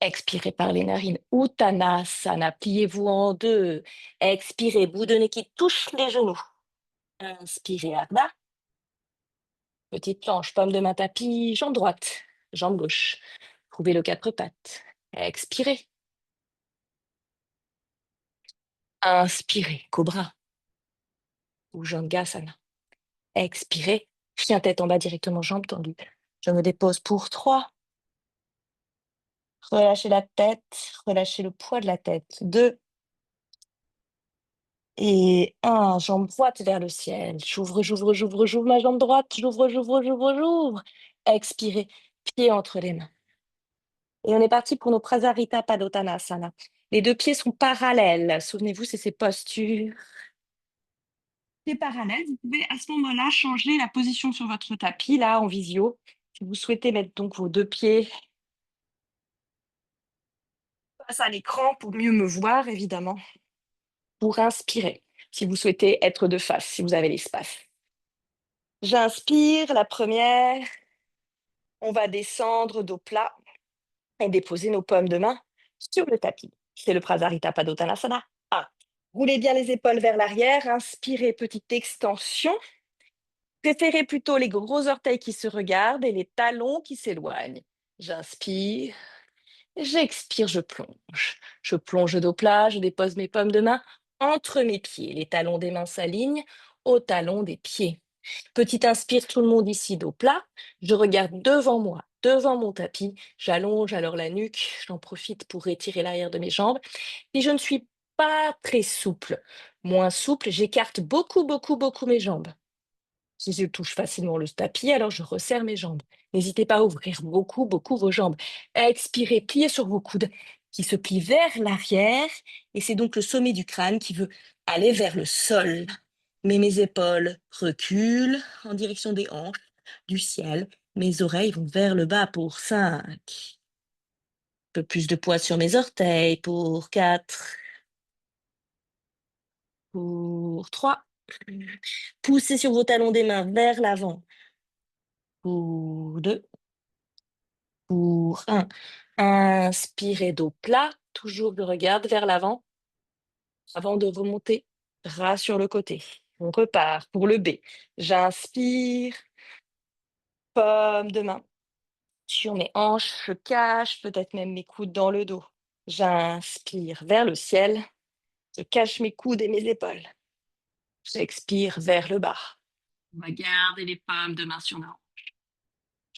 Expirez par les narines. Uttanasana, pliez-vous en deux. Expirez, bout de nez qui touche les genoux. Inspirez, Ardha. Petite planche, pomme de main tapis, jambe droite, jambe gauche. Trouvez le quatre pattes. Expirez. Inspirez, cobra ou Jangasana. Expirez. Chien tête en bas directement, jambes tendues. Je me dépose pour 3. Relâchez la tête, relâchez le poids de la tête. 2 et 1. Jambe droite vers le ciel. J'ouvre, j'ouvre, j'ouvre, j'ouvre ma jambe droite. J'ouvre, j'ouvre, j'ouvre, j'ouvre. Expirez. Pieds entre les mains. Et on est parti pour nos Prasarita Padottanasana. Les deux pieds sont parallèles. Souvenez-vous, c'est ces postures. C'est parallèle. Vous pouvez à ce moment-là changer la position sur votre tapis, là, en visio. Si vous souhaitez mettre donc vos deux pieds face à l'écran pour mieux me voir, évidemment, pour inspirer. Si vous souhaitez être de face, si vous avez l'espace. J'inspire, la première. On va descendre dos plat et déposer nos paumes de main sur le tapis. C'est le Prasarita Padottanasana. 1. Roulez bien les épaules vers l'arrière. Inspirez, petite extension. Préférez plutôt les gros orteils qui se regardent et les talons qui s'éloignent. J'inspire, j'expire, je plonge. Je plonge dos plat, je dépose mes paumes de main entre mes pieds. Les talons des mains s'alignent aux talons des pieds. Petite inspire, tout le monde ici, dos plat. Je regarde devant moi, devant mon tapis. J'allonge alors la nuque. J'en profite pour étirer l'arrière de mes jambes. Si je ne suis pas très souple, moins souple, j'écarte beaucoup, beaucoup, beaucoup mes jambes. Si je touche facilement le tapis, alors je resserre mes jambes. N'hésitez pas à ouvrir beaucoup, beaucoup vos jambes. Expirez, pliez sur vos coudes qui se plient vers l'arrière. Et c'est donc le sommet du crâne qui veut aller vers le sol. Mais mes épaules reculent en direction des hanches, du ciel. Mes oreilles vont vers le bas pour 5. Un peu plus de poids sur mes orteils pour 4. Pour 3. Poussez sur vos talons des mains vers l'avant pour 2. Pour 1. Inspirez dos plat, toujours le regard vers l'avant avant de remonter, bras sur le côté. On repart pour le B. J'inspire, paume de main sur mes hanches, je cache peut-être même mes coudes dans le dos. J'inspire vers le ciel, je cache mes coudes et mes épaules. J'expire vers le bas. On va garder les paumes de main sur nos hanches.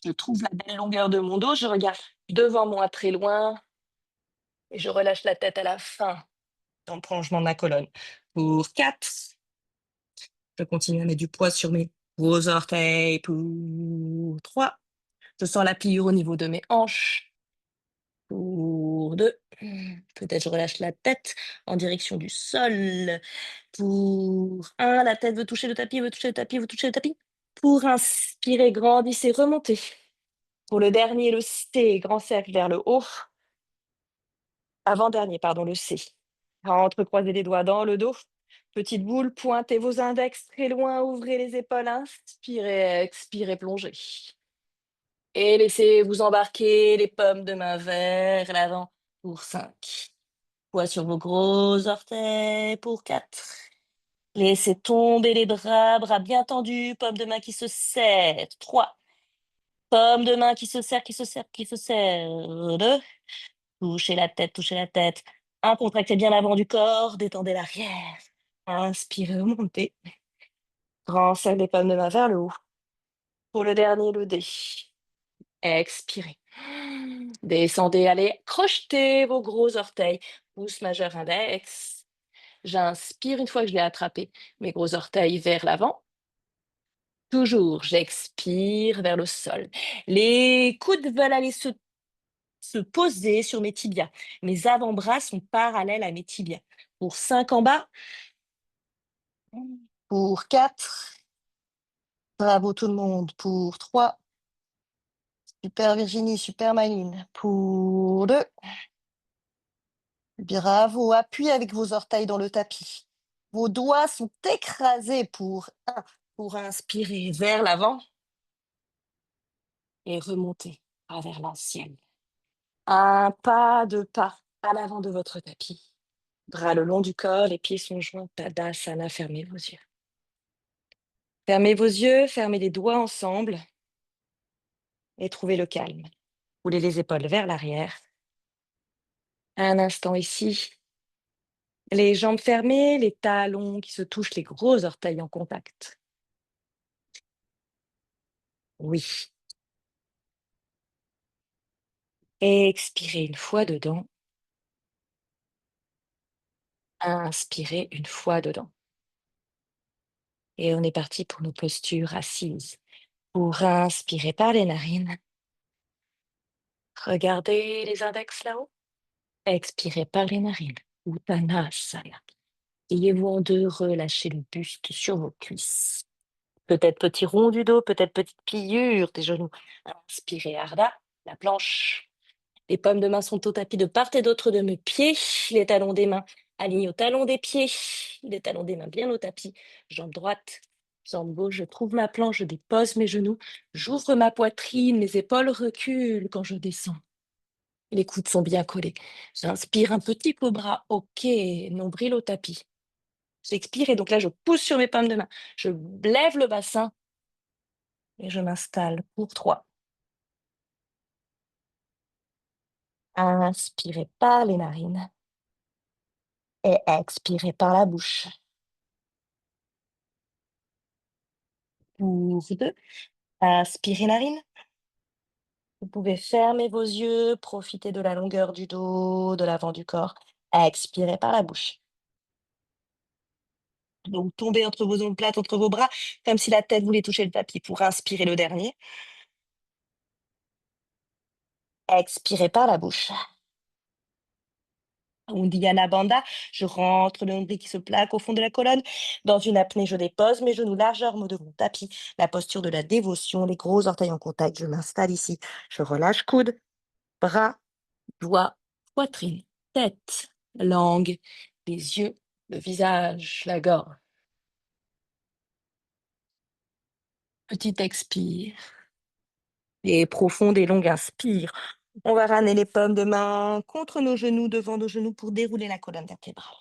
Je trouve la belle longueur de mon dos, je regarde devant moi très loin et je relâche la tête à la fin dans le prolongement de ma colonne. Pour 4, je continue à mettre du poids sur mes gros orteils. Pour 3, je sens la pliure au niveau de mes hanches. Pour 2, peut-être je relâche la tête en direction du sol. Pour 1, la tête veut toucher le tapis, veut toucher le tapis, veut toucher le tapis. Pour inspirer, grandissez, remontez. Pour le dernier, le C, grand cercle vers le haut. Avant-dernier, pardon, le C. Entrecroisez les doigts dans le dos. Petite boule, pointez vos index très loin, ouvrez les épaules, inspirez, expirez, plongez. Et laissez vous embarquer les paumes de main vers l'avant pour 5. Poids sur vos gros orteils pour 4. Laissez tomber les bras, bras bien tendus, paumes de main qui se serrent. 3. Paumes de main qui se serrent, qui se serrent, qui se serrent. 2. Touchez la tête, touchez la tête. 1. Contractez bien l'avant du corps, détendez l'arrière. Inspirez, remontez. Grand cercle des paumes de main vers le haut. Pour le dernier, le D. Expirez. Descendez, allez, crochetez vos gros orteils. Pouce majeur, index. J'inspire une fois que je l'ai attrapé. Mes gros orteils vers l'avant. Toujours, j'expire vers le sol. Les coudes veulent aller se poser sur mes tibias. Mes avant-bras sont parallèles à mes tibias. Pour 5 en bas. Pour 4. Bravo tout le monde. Pour 3. Super Virginie, super Maline. Pour 2. Bravo. Appuyez avec vos orteils dans le tapis. Vos doigts sont écrasés pour 1. Pour inspirer vers l'avant et remonter vers l'ancienne. Un pas de pas à l'avant de votre tapis. Bras le long du corps, les pieds sont joints. Tadasana, fermez vos yeux. Fermez vos yeux, fermez les doigts ensemble et trouvez le calme. Roulez les épaules vers l'arrière. Un instant ici. Les jambes fermées, les talons qui se touchent, les gros orteils en contact. Oui. Expirez une fois dedans. Inspirez une fois dedans. Et on est parti pour nos postures assises. Pour inspirer par les narines. Regardez les index là-haut. Expirez par les narines. Uttanasana. Pliez-vous en deux, relâchez le buste sur vos cuisses. Peut-être petit rond du dos, peut-être petite pliure des genoux. Inspirez Ardha, la planche. Les paumes de main sont au tapis de part et d'autre de mes pieds. Les talons des mains alignés aux talons des pieds. Les talons des mains bien au tapis. Jambe droite, jambe gauche. Je trouve ma planche, je dépose mes genoux. J'ouvre ma poitrine, mes épaules reculent quand je descends. Les coudes sont bien collés. J'inspire un petit cobra. OK, nombril au tapis. J'expire et donc là, je pousse sur mes paumes de main. Je lève le bassin et je m'installe pour 3. Inspirez par les narines et expirez par la bouche. Pour 2. Inspirez narine. Vous pouvez fermer vos yeux, profiter de la longueur du dos, de l'avant du corps. Expirez par la bouche. Donc tombez entre vos omoplates, entre vos bras, comme si la tête voulait toucher le tapis. Pour inspirer le dernier. Expirez par la bouche. Uddiyana Bandha, je rentre le nombril qui se plaque au fond de la colonne. Dans une apnée, je dépose mes genoux largeur de mon tapis. La posture de la dévotion, les gros orteils en contact. Je m'installe ici. Je relâche coude, bras, doigts, poitrine, tête, langue, les yeux, le visage, la gorge. Petit expire. Et profonde et longue inspire. On va ramener les paumes de main contre nos genoux, devant nos genoux pour dérouler la colonne vertébrale.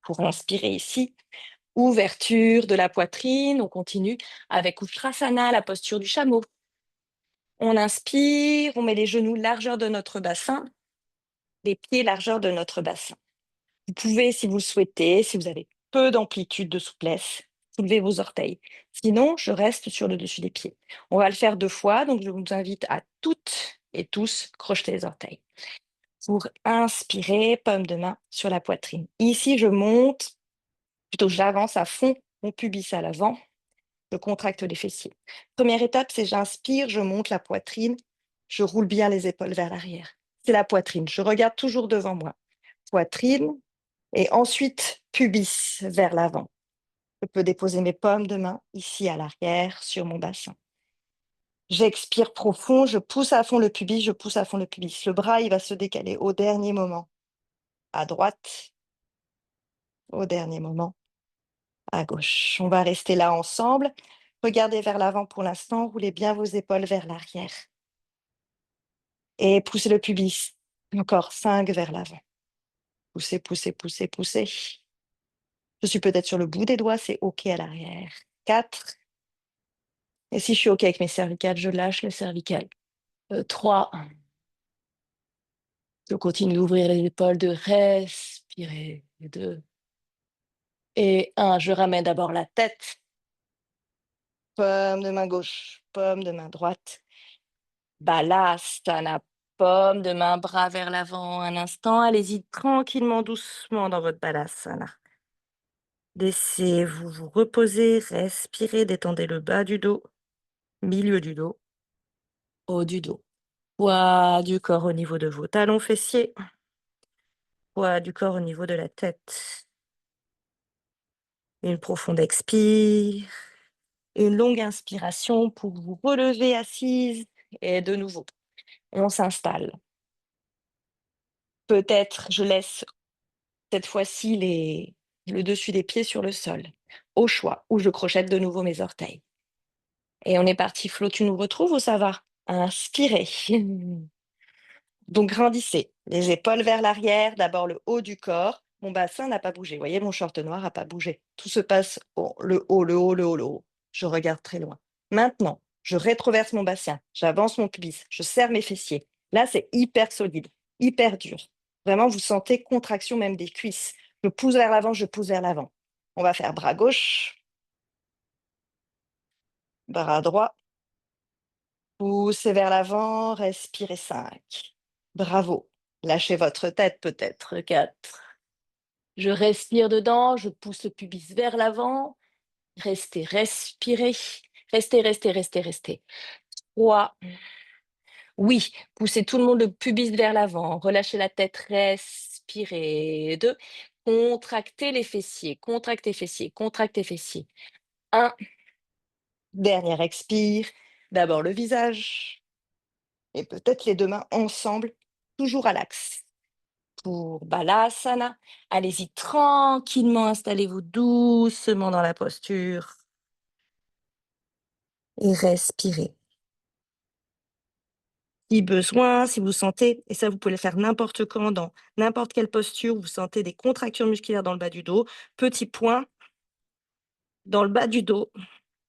Pour inspirer ici, ouverture de la poitrine, on continue avec Ustrasana, la posture du chameau. On inspire, on met les genoux largeur de notre bassin, les pieds largeur de notre bassin. Vous pouvez, si vous le souhaitez, si vous avez peu d'amplitude de souplesse, soulever vos orteils. Sinon, je reste sur le dessus des pieds. On va le faire 2 fois, donc je vous invite à toutes et tous crocheter les orteils. Pour inspirer, paume de main sur la poitrine. Ici, je monte, plutôt j'avance à fond mon pubis à l'avant. Je contracte les fessiers. Première étape, c'est j'inspire, je monte la poitrine, je roule bien les épaules vers l'arrière. C'est la poitrine. Je regarde toujours devant moi. Poitrine et ensuite pubis vers l'avant. Je peux déposer mes paumes de main ici à l'arrière sur mon bassin. J'expire profond, je pousse à fond le pubis, je pousse à fond le pubis. Le bras, il va se décaler au dernier moment. À droite, au dernier moment, à gauche. On va rester là ensemble. Regardez vers l'avant pour l'instant, roulez bien vos épaules vers l'arrière. Et poussez le pubis. Encore 5 vers l'avant. Poussez, poussez, poussez, poussez. Je suis peut-être sur le bout des doigts, c'est OK à l'arrière. 4. Et si je suis OK avec mes cervicales, je lâche les cervicales. 3. Je continue d'ouvrir les épaules, de respirer. 2. Et 1. Je ramène d'abord la tête. Paume de main gauche, paume de main droite. Balasana, paume de main, bras vers l'avant. Un instant, allez-y tranquillement, doucement dans votre Balasana. Laissez vous reposer, respirez, détendez le bas du dos, milieu du dos, haut du dos. Poids du corps au niveau de vos talons fessiers. Poids du corps au niveau de la tête. Une profonde expire. Une longue inspiration pour vous relever assise. Et de nouveau, on s'installe. Peut-être je laisse cette fois-ci le dessus des pieds sur le sol, au choix, ou je crochette de nouveau mes orteils. Et on est parti. Flo, tu nous retrouves ou ça va? Inspirez. Donc grandissez, les épaules vers l'arrière, d'abord le haut du corps. Mon bassin n'a pas bougé. Vous voyez, mon short noir n'a pas bougé. Tout se passe le haut, le haut, le haut, le haut. Je regarde très loin. Maintenant, je rétroverse mon bassin, j'avance mon pubis, je serre mes fessiers. Là, c'est hyper solide, hyper dur. Vraiment, vous sentez contraction même des cuisses. Je pousse vers l'avant, je pousse vers l'avant. On va faire bras gauche, bras droit. Poussez vers l'avant, respirez 5. Bravo. Lâchez votre tête peut-être. 4. Je respire dedans, je pousse le pubis vers l'avant. Restez, respirez. Restez, restez, restez, restez. 3. Oui, poussez tout le monde le pubis vers l'avant. Relâchez la tête, respirez. 2. Contractez les fessiers, contractez fessiers, contractez fessiers. 1. Dernière expire. D'abord le visage. Et peut-être les deux mains ensemble, toujours à l'axe. Pour Balasana, allez-y tranquillement, installez-vous doucement dans la posture et respirez. Si besoin, si vous sentez, et ça vous pouvez le faire n'importe quand, dans n'importe quelle posture, vous sentez des contractions musculaires dans le bas du dos, petit point dans le bas du dos,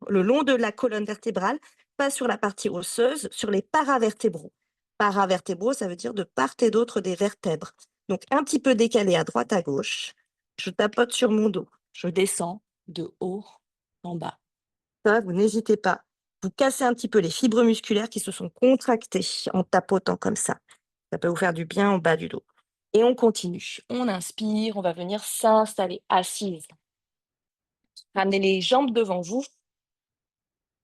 le long de la colonne vertébrale, pas sur la partie osseuse, sur les paravertébraux. Paravertébraux, ça veut dire de part et d'autre des vertèbres. Donc un petit peu décalé à droite, à gauche. Je tapote sur mon dos. Je descends de haut en bas. Ça, vous n'hésitez pas. Vous cassez un petit peu les fibres musculaires qui se sont contractées en tapotant comme ça. Ça peut vous faire du bien en bas du dos. Et on continue. On inspire, on va venir s'installer assise. Ramenez les jambes devant vous,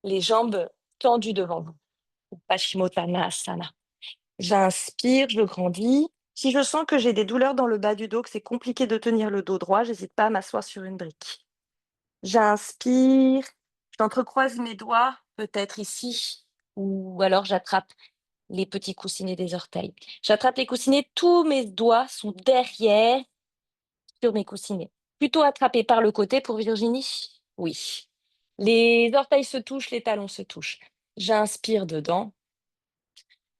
les jambes tendues devant vous. Paschimottanasana. J'inspire, je grandis. Si je sens que j'ai des douleurs dans le bas du dos, que c'est compliqué de tenir le dos droit, j'hésite pas à m'asseoir sur une brique. J'inspire, j'entrecroise mes doigts, peut-être ici, ou alors j'attrape les petits coussinets des orteils. J'attrape les coussinets, tous mes doigts sont derrière sur mes coussinets. Plutôt attrapés par le côté pour Virginie? Oui. Les orteils se touchent, les talons se touchent. J'inspire dedans.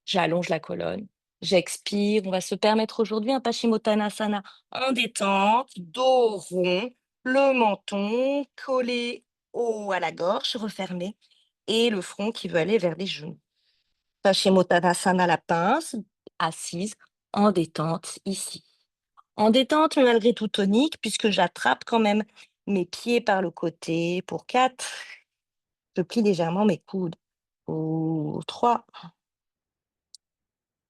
J'allonge la colonne. J'expire. On va se permettre aujourd'hui un Paschimottanasana en détente, dos rond, le menton collé à la gorge, refermé, et le front qui veut aller vers les genoux. Paschimottanasana, la pince, assise, en détente ici. En détente, mais malgré tout tonique, puisque j'attrape quand même mes pieds par le côté. Pour 4, je plie légèrement mes coudes. Pour 3,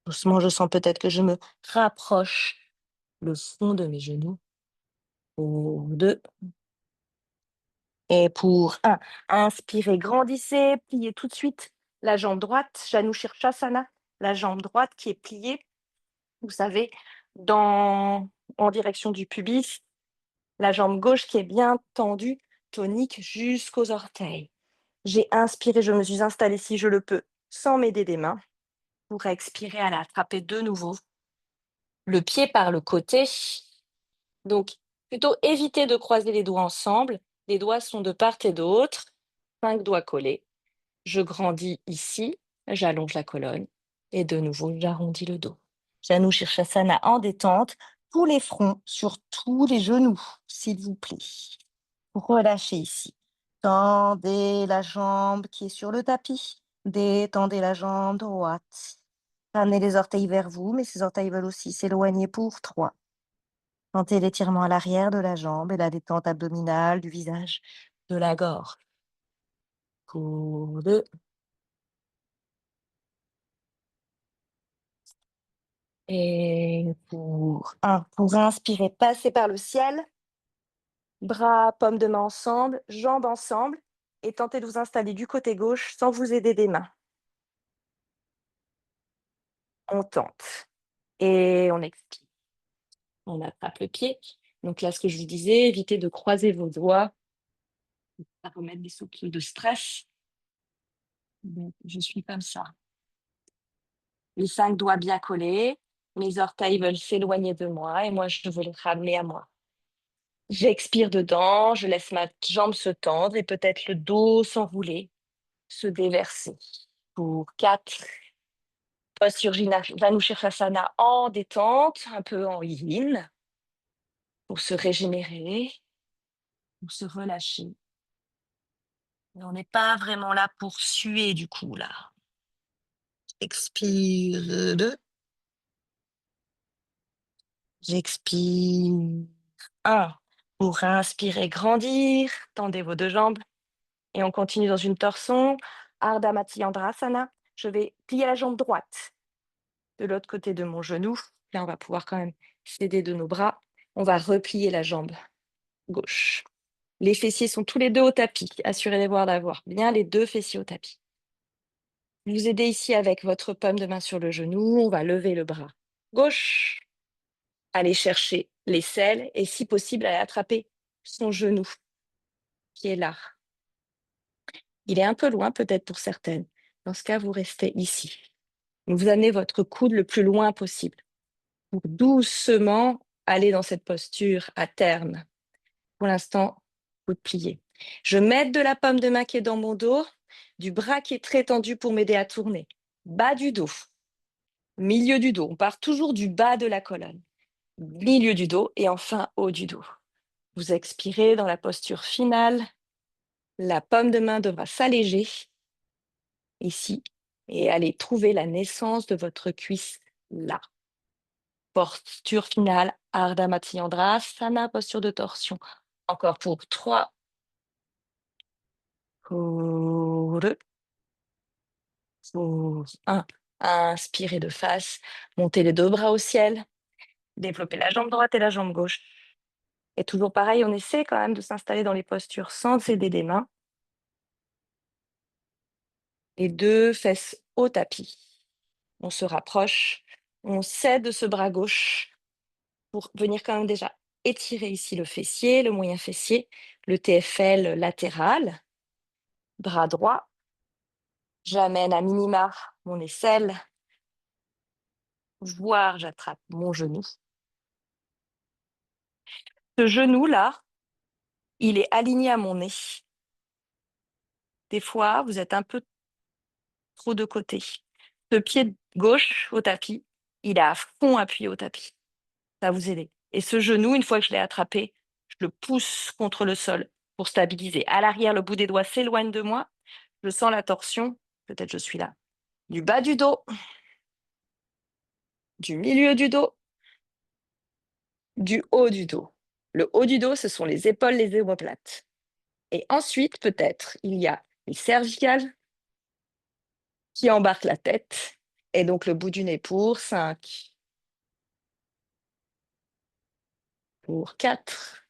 doucement, je sens peut-être que je me rapproche le fond de mes genoux. Pour 2. Et pour 1. Inspirez, grandissez, pliez tout de suite la jambe droite, Janu Shirshasana, la jambe droite qui est pliée, vous savez, en direction du pubis, la jambe gauche qui est bien tendue, tonique jusqu'aux orteils. J'ai inspiré, je me suis installée si je le peux, sans m'aider des mains, pour expirer à l'attraper de nouveau. Le pied par le côté. Donc, plutôt éviter de croiser les doigts ensemble. Les doigts sont de part et d'autre. 5 doigts collés. Je grandis ici, j'allonge la colonne et de nouveau, j'arrondis le dos. Janu Shirshasana en détente, tous les fronts sur tous les genoux, s'il vous plaît. Relâchez ici. Tendez la jambe qui est sur le tapis. Détendez la jambe droite. Ramenez les orteils vers vous, mais ces orteils veulent aussi s'éloigner pour 3. Sentez l'étirement à l'arrière de la jambe et la détente abdominale du visage, de la gorge. Pour 2. Et pour 1. Pour inspirer, passez par le ciel. Bras, paumes de main ensemble, jambes ensemble. Et tentez de vous installer du côté gauche sans vous aider des mains. On tente. Et on expire. On attrape le pied. Donc là, ce que je vous disais, évitez de croiser vos doigts. Ça remettre des soupçons de stress. Donc, je suis comme ça. Les 5 doigts bien collés. Mes orteils veulent s'éloigner de moi et moi, je veux les ramener à moi. J'expire dedans, je laisse ma jambe se tendre et peut-être le dos s'enrouler, se déverser. Pour 4, posture Janushirasana en détente, un peu en yin, pour se régénérer, pour se relâcher. Mais on n'est pas vraiment là pour suer du coup, là. Expire 2. J'expire 1. Pour inspirer, grandir, tendez vos 2 jambes et on continue dans une torsion. Ardha Matsyendrasana. Je vais plier la jambe droite de l'autre côté de mon genou. Là, on va pouvoir quand même s'aider de nos bras. On va replier la jambe gauche. Les fessiers sont tous les 2 au tapis. Assurez-vous d'avoir bien les 2 fessiers au tapis. Vous aidez ici avec votre paume de main sur le genou. On va lever le bras gauche. Aller chercher l'aisselle et si possible, aller attraper son genou qui est là. Il est un peu loin peut-être pour certaines. Dans ce cas, vous restez ici. Vous amenez votre coude le plus loin possible pour doucement aller dans cette posture à terme. Pour l'instant, coude plié. Je m'aide de la paume de main qui est dans mon dos, du bras qui est très tendu pour m'aider à tourner. Bas du dos, milieu du dos. On part toujours du bas de la colonne. Milieu du dos et enfin haut du dos. Vous expirez dans la posture finale. La paume de main devra s'alléger ici et aller trouver la naissance de votre cuisse là. Posture finale, Ardha Matsyendrasana, posture de torsion. Encore pour 3, pour 2, pour 1. Inspirez de face, montez les 2 bras au ciel, développez la jambe droite et la jambe gauche. Et toujours pareil, on essaie quand même de s'installer dans les postures sans s'aider des mains. Les 2 fesses au tapis. On se rapproche, on cède ce bras gauche pour venir quand même déjà étirer ici le fessier, le moyen fessier, le TFL latéral, bras droit. J'amène à minima mon aisselle, voire j'attrape mon genou. Ce genou-là, il est aligné à mon nez. Des fois, vous êtes un peu trop de côté. Ce pied gauche au tapis, il est à fond appuyé au tapis. Ça va vous aider. Et ce genou, une fois que je l'ai attrapé, je le pousse contre le sol pour stabiliser. À l'arrière, le bout des doigts s'éloigne de moi. Je sens la torsion. Peut-être je suis là. Du bas du dos, du milieu du dos, du haut du dos. Le haut du dos, ce sont les épaules, les omoplates. Et ensuite, peut-être, il y a les cervicales qui embarquent la tête. Et donc, le bout du nez pour 5, pour 4.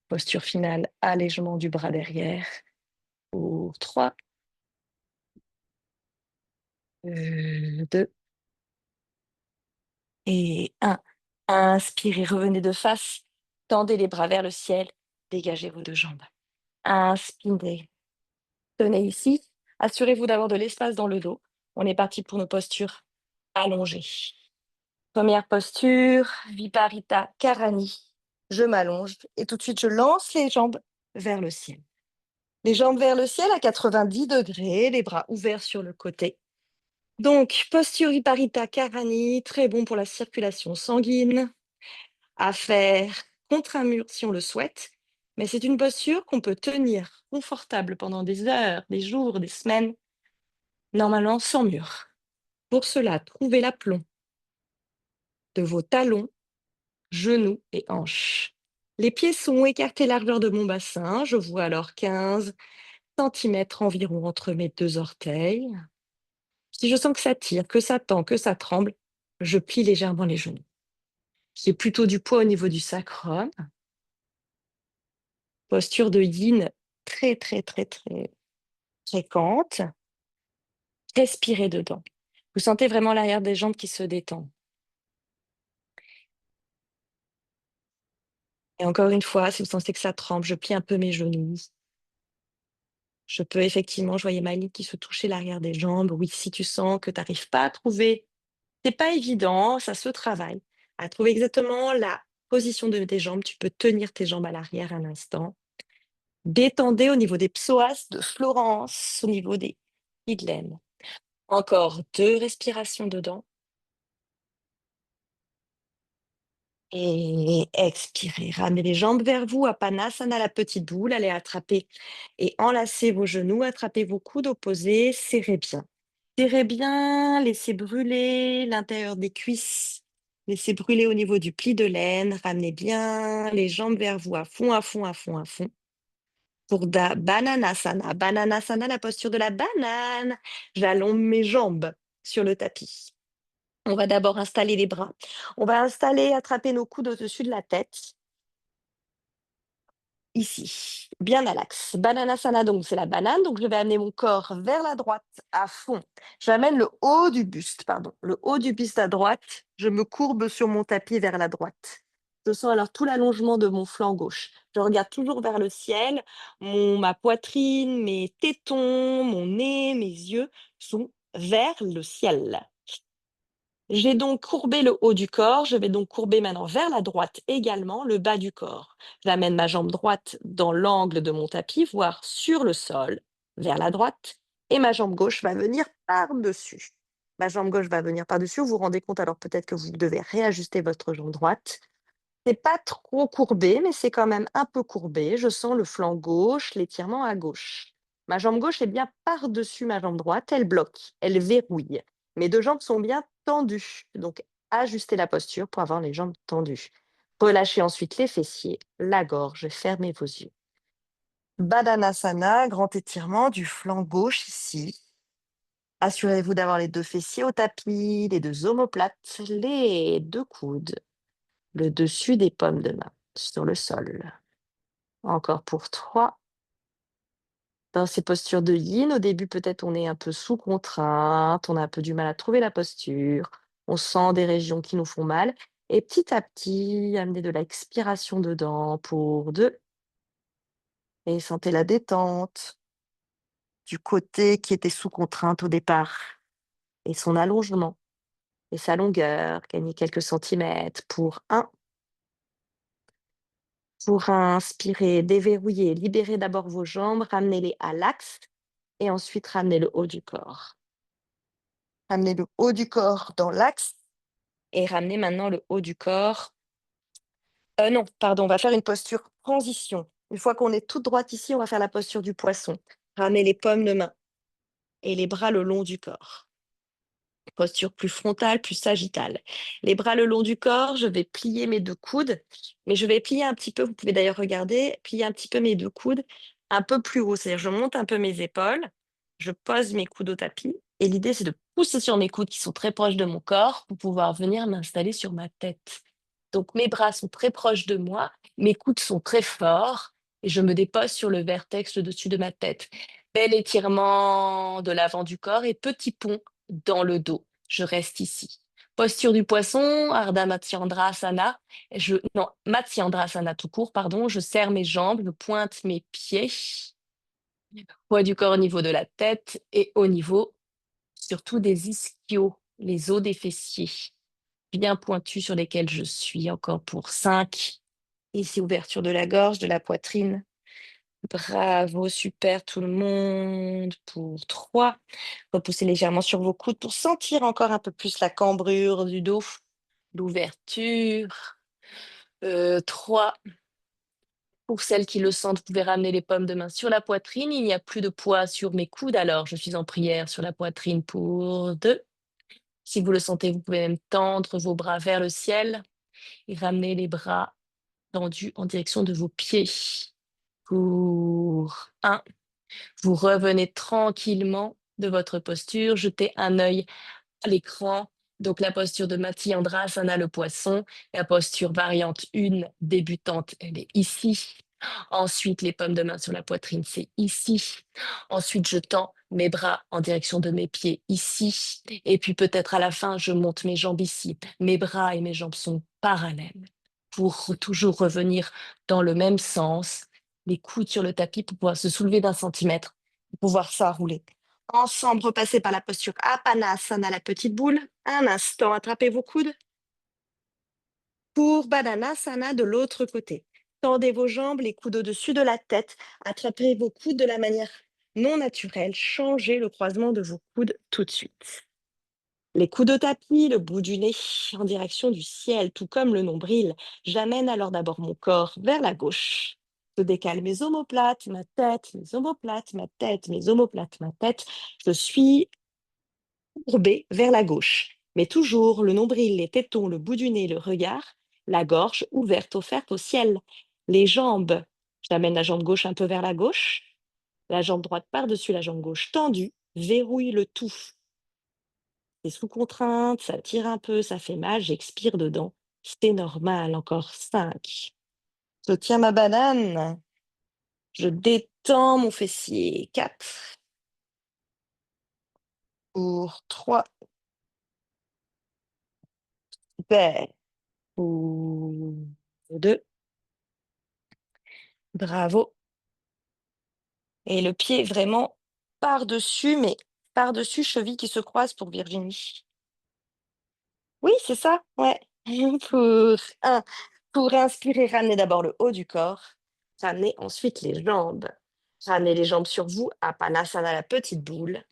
Posture finale, allègement du bras derrière. Pour 3, 2 et 1. Inspirez, revenez de face. Tendez les bras vers le ciel. Dégagez vos 2 jambes. Inspirez. Tenez ici. Assurez-vous d'avoir de l'espace dans le dos. On est parti pour nos postures allongées. Première posture, Viparita Karani. Je m'allonge et tout de suite, je lance les jambes vers le ciel. Les jambes vers le ciel à 90 degrés, les bras ouverts sur le côté. Donc, posture Viparita Karani, très bon pour la circulation sanguine, à faire contre un mur si on le souhaite, mais c'est une posture qu'on peut tenir confortable pendant des heures, des jours, des semaines, normalement sans mur. Pour cela, trouvez l'aplomb de vos talons, genoux et hanches. Les pieds sont écartés largeur de mon bassin. Je vois alors 15 centimètres environ entre mes 2 orteils. Si je sens que ça tire, que ça tend, que ça tremble, je plie légèrement les genoux. J'ai plutôt du poids au niveau du sacrum. Posture de yin très, très, très, très fréquente. Respirez dedans. Vous sentez vraiment l'arrière des jambes qui se détend. Et encore une fois, si vous sentez que ça tremble, je plie un peu mes genoux. Je peux effectivement, je voyais Malik qui se touchait l'arrière des jambes. Oui, si tu sens que tu n'arrives pas à trouver C'est pas évident, ça se travaille. À trouver exactement la position de tes jambes, tu peux tenir tes jambes à l'arrière un instant. Détendez au niveau des psoas de Florence, au niveau des idlènes. Encore 2 respirations dedans et expirez. Ramenez les jambes vers vous, Apanasana, la petite boule. Allez attraper et enlacez vos genoux, attrapez vos coudes opposés, serrez bien. Serrez bien, laissez brûler l'intérieur des cuisses, laissez brûler au niveau du pli de laine, ramenez bien les jambes vers vous à fond, à fond, à fond, à fond. Pour Bananasana. Bananasana, la posture de la banane. J'allonge mes jambes sur le tapis. On va d'abord installer les bras. On va attraper nos coudes au-dessus de la tête. Ici, bien à l'axe. Bananasana, donc c'est la banane. Donc je vais amener mon corps vers la droite à fond. J'amène le haut du buste, pardon. Le haut du buste à droite. Je me courbe sur mon tapis vers la droite. Je sens alors tout l'allongement de mon flanc gauche. Je regarde toujours vers le ciel. Ma poitrine, mes tétons, mon nez, mes yeux sont vers le ciel. J'ai donc courbé le haut du corps. Je vais donc courber maintenant vers la droite également le bas du corps. J'amène ma jambe droite dans l'angle de mon tapis, voire sur le sol, vers la droite, et ma jambe gauche va venir par-dessus. Ma jambe gauche va venir par-dessus. Vous vous rendez compte alors peut-être que vous devez réajuster votre jambe droite. C'est pas trop courbé, mais c'est quand même un peu courbé. Je sens le flanc gauche, l'étirement à gauche. Ma jambe gauche est bien par-dessus ma jambe droite, elle bloque, elle verrouille. Mes 2 jambes sont bien tendues, donc ajustez la posture pour avoir les jambes tendues. Relâchez ensuite les fessiers, la gorge, fermez vos yeux. Badanasana, grand étirement du flanc gauche ici. Assurez-vous d'avoir les 2 fessiers au tapis, les 2 omoplates, les 2 coudes, le dessus des paumes de main sur le sol. Encore pour 3. Dans ces postures de yin, au début, peut-être on est un peu sous contrainte, on a un peu du mal à trouver la posture, on sent des régions qui nous font mal. Et petit à petit, amenez de l'expiration dedans pour 2. Et sentez la détente du côté qui était sous contrainte au départ. Et son allongement et sa longueur, gagner quelques centimètres pour 1. Pour inspirer, déverrouiller, libérez d'abord vos jambes, ramenez-les à l'axe et ensuite ramenez le haut du corps. Ramenez le haut du corps dans l'axe et ramenez maintenant le haut du corps. Non, pardon, on va faire une posture transition. Une fois qu'on est toute droite ici, on va faire la posture du poisson. Ramenez les paumes de main et les bras le long du corps. Posture plus frontale, plus sagittale. Les bras le long du corps, je vais plier mes 2 coudes, mais je vais plier un petit peu, vous pouvez d'ailleurs regarder, plier un petit peu mes 2 coudes un peu plus haut. C'est-à-dire, je monte un peu mes épaules, je pose mes coudes au tapis, et l'idée, c'est de pousser sur mes coudes qui sont très proches de mon corps pour pouvoir venir m'installer sur ma tête. Donc, mes bras sont très proches de moi, mes coudes sont très forts, et je me dépose sur le vertex au-dessus de ma tête. Bel étirement de l'avant du corps et petit pont dans le dos. Je reste ici. Posture du poisson, Ardha Matsyendrasana. Non, Matsyendrasana tout court, pardon. Je serre mes jambes, je pointe mes pieds. Poids du corps au niveau de la tête et au niveau surtout des ischios, les os des fessiers, bien pointus sur lesquels je suis. Encore pour 5. Ici, ouverture de la gorge, de la poitrine. Bravo, super tout le monde. Pour 3. Repoussez légèrement sur vos coudes pour sentir encore un peu plus la cambrure du dos, l'ouverture. 3. Pour celles qui le sentent, vous pouvez ramener les paumes de main sur la poitrine. Il n'y a plus de poids sur mes coudes, alors je suis en prière sur la poitrine pour 2. Si vous le sentez, vous pouvez même tendre vos bras vers le ciel et ramener les bras tendus en direction de vos pieds. Pour 1. Vous revenez tranquillement de votre posture, jetez un œil à l'écran. Donc la posture de Matsyendrasana, le poisson, la posture variante 1 débutante, elle est ici. Ensuite, les paumes de main sur la poitrine, c'est ici. Ensuite, je tends mes bras en direction de mes pieds ici. Et puis peut-être à la fin, je monte mes jambes ici. Mes bras et mes jambes sont parallèles pour toujours revenir dans le même sens. Les coudes sur le tapis pour pouvoir se soulever d'1 centimètre, pour pouvoir s'enrouler. Ensemble, repassez par la posture Apanasana, la petite boule. Un instant, attrapez vos coudes. Pour Badanasana de l'autre côté. Tendez vos jambes, les coudes au-dessus de la tête. Attrapez vos coudes de la manière non naturelle. Changez le croisement de vos coudes tout de suite. Les coudes au tapis, le bout du nez en direction du ciel, tout comme le nombril. J'amène alors d'abord mon corps vers la gauche. Je décale mes omoplates, ma tête, mes omoplates, ma tête, mes omoplates, ma tête. Je suis courbée vers la gauche. Mais toujours le nombril, les tétons, le bout du nez, le regard, la gorge ouverte, offerte au ciel. Les jambes, j'amène la jambe gauche un peu vers la gauche, la jambe droite par-dessus la jambe gauche tendue, verrouille le tout. C'est sous contrainte, ça tire un peu, ça fait mal, j'expire dedans. C'est normal, encore 5. Je tiens ma banane, je détends mon fessier. 4 pour 3. Super. Pour 2. Bravo. Et le pied vraiment par-dessus, mais par-dessus, cheville qui se croise pour Virginie. Oui, c'est ça, ouais. Pour 1. Pour inspirer, ramenez d'abord le haut du corps. Ramenez ensuite les jambes. Ramenez les jambes sur vous, Apanasana, la petite boule.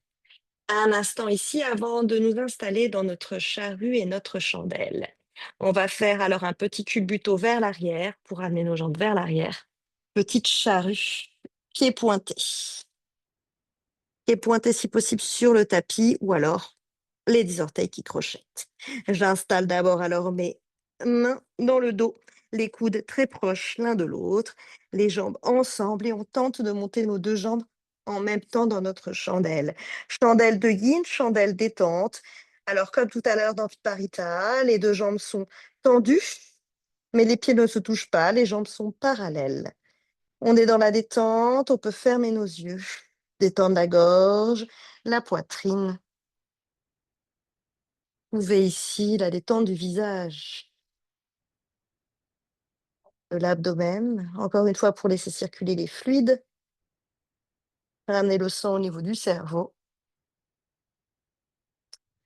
Un instant ici avant de nous installer dans notre charrue et notre chandelle. On va faire alors un petit culbuto vers l'arrière pour amener nos jambes vers l'arrière. Petite charrue, pied pointé. Pied pointé si possible sur le tapis ou alors les 10 orteils qui crochettent. J'installe d'abord alors mes mains dans le dos, les coudes très proches l'un de l'autre, les jambes ensemble et on tente de monter nos 2 jambes en même temps dans notre chandelle. Chandelle de yin, chandelle détente. Alors comme tout à l'heure dans Viparita, les 2 jambes sont tendues, mais les pieds ne se touchent pas, les jambes sont parallèles. On est dans la détente, on peut fermer nos yeux, détendre la gorge, la poitrine. Vous pouvez ici la détente du visage, de l'abdomen, encore une fois pour laisser circuler les fluides, ramener le sang au niveau du cerveau.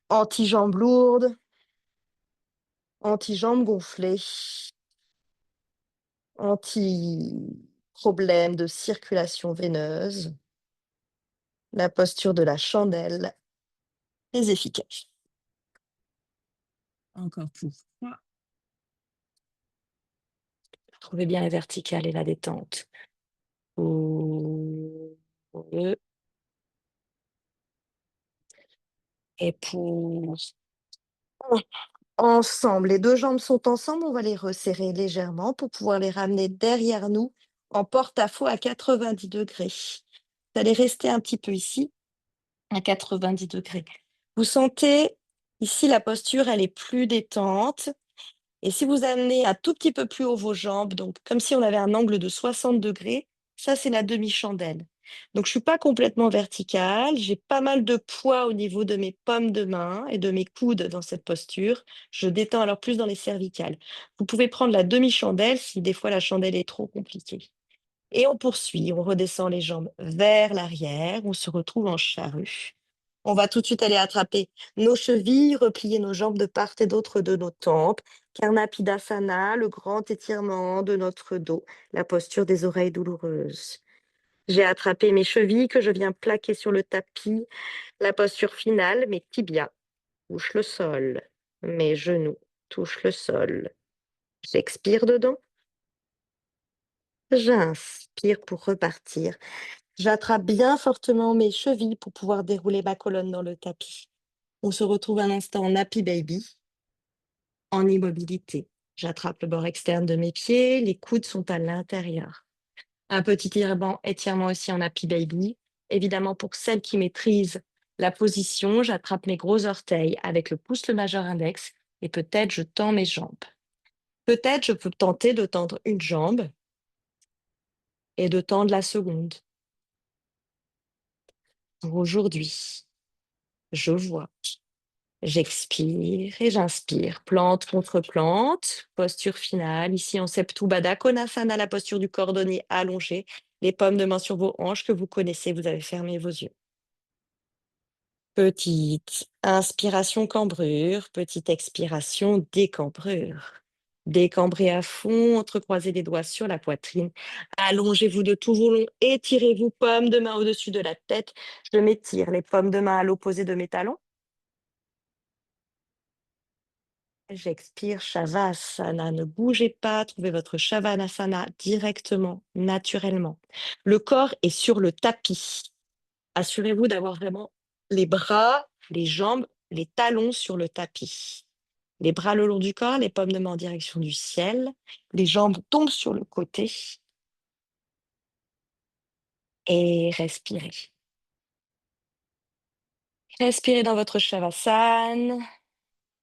Anti-jambes lourdes, anti-jambes gonflées, anti-problème de circulation veineuse. La posture de la chandelle, très efficace. Encore pour 3. Trouvez bien la verticale et la détente. Pour 2. Et pour 1. Ensemble, les 2 jambes sont ensemble, on va les resserrer légèrement pour pouvoir les ramener derrière nous en porte-à-faux à 90 degrés. Vous allez rester un petit peu ici à 90 degrés. Vous sentez ici la posture, elle est plus détente. Et si vous amenez un tout petit peu plus haut vos jambes, donc comme si on avait un angle de 60 degrés, ça c'est la demi-chandelle. Donc je suis pas complètement verticale, j'ai pas mal de poids au niveau de mes paumes de main et de mes coudes dans cette posture. Je détends alors plus dans les cervicales. Vous pouvez prendre la demi-chandelle si des fois la chandelle est trop compliquée. Et on poursuit, on redescend les jambes vers l'arrière, on se retrouve en charrue. On va tout de suite aller attraper nos chevilles, replier nos jambes de part et d'autre de nos tempes. Karnapidasana, le grand étirement de notre dos, la posture des oreilles douloureuses. J'ai attrapé mes chevilles que je viens plaquer sur le tapis. La posture finale, mes tibias touchent le sol. Mes genoux touchent le sol. J'expire dedans. J'inspire pour repartir. J'attrape bien fortement mes chevilles pour pouvoir dérouler ma colonne dans le tapis. On se retrouve un instant en Happy Baby, en immobilité. J'attrape le bord externe de mes pieds, les coudes sont à l'intérieur. Un petit étirement aussi en Happy Baby. Évidemment, pour celles qui maîtrisent la position, j'attrape mes gros orteils avec le pouce, le majeur index, et peut-être je tends mes jambes. Peut-être je peux tenter de tendre une jambe et de tendre la seconde. Pour aujourd'hui, je vois. J'expire et j'inspire. Plante contre plante. Posture finale. Ici en Septu Baddha Konasana, la posture du cordonnier allongé. Les paumes de main sur vos hanches que vous connaissez. Vous avez fermé vos yeux. Petite inspiration cambrure, petite expiration décambrure. Décambrez à fond, entrecroisez les doigts sur la poitrine. Allongez-vous de tout vos long, étirez-vous, paume de main au-dessus de la tête. Je m'étire, les paumes de main à l'opposé de mes talons. J'expire, Shavasana. Ne bougez pas, trouvez votre Shavasana directement, naturellement. Le corps est sur le tapis. Assurez-vous d'avoir vraiment les bras, les jambes, les talons sur le tapis. Les bras le long du corps, les paumes de main en direction du ciel. Les jambes tombent sur le côté. Et respirez. Respirez dans votre Shavasana,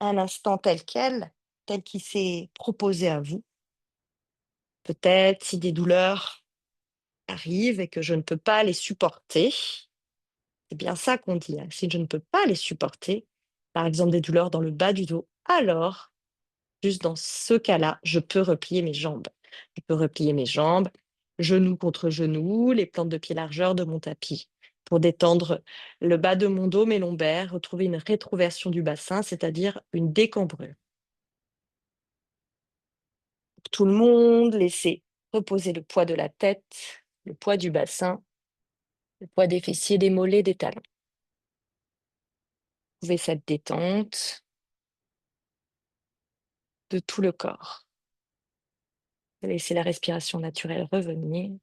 un instant tel quel, tel qu'il s'est proposé à vous. Peut-être si des douleurs arrivent et que je ne peux pas les supporter, c'est bien ça qu'on dit, hein. Si je ne peux pas les supporter, par exemple des douleurs dans le bas du dos, alors, juste dans ce cas-là, je peux replier mes jambes. Je peux replier mes jambes, genoux contre genoux, les plantes de pied largeur de mon tapis, pour détendre le bas de mon dos, mes lombaires, retrouver une rétroversion du bassin, c'est-à-dire une décambrure. Pour tout le monde, laissez reposer le poids de la tête, le poids du bassin, le poids des fessiers, des mollets, des talons. Trouvez cette détente de tout le corps. Laissez la respiration naturelle revenir.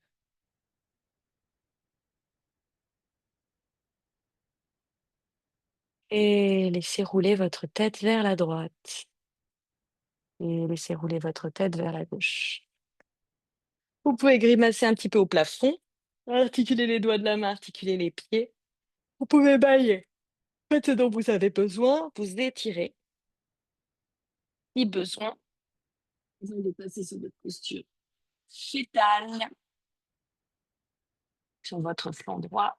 Et laissez rouler votre tête vers la droite. Et laissez rouler votre tête vers la gauche. Vous pouvez grimacer un petit peu au plafond. Articuler les doigts de la main, articuler les pieds. Vous pouvez bailler. Faites ce dont vous avez besoin. Vous étirez. Si besoin, vous allez passer sur votre posture fétale, sur votre flanc droit.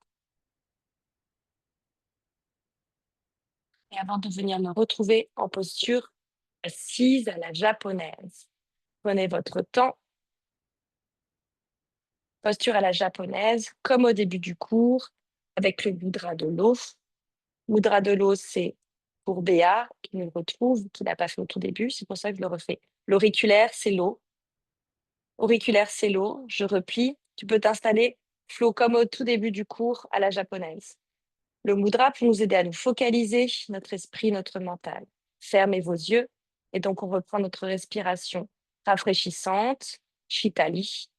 Et avant de venir me retrouver en posture assise à la japonaise. Prenez votre temps. Posture à la japonaise, comme au début du cours, avec le mudra de l'eau. Mudra de l'eau, c'est pour Béa, qui nous retrouve, qui n'a pas fait au tout début, c'est pour ça que je le refais. L'auriculaire, c'est l'eau. Auriculaire, c'est l'eau. Je replie. Tu peux t'installer, Flo, comme au tout début du cours à la japonaise. Le mudra peut nous aider à nous focaliser notre esprit, notre mental. Fermez vos yeux et donc on reprend notre respiration rafraîchissante, Shitali.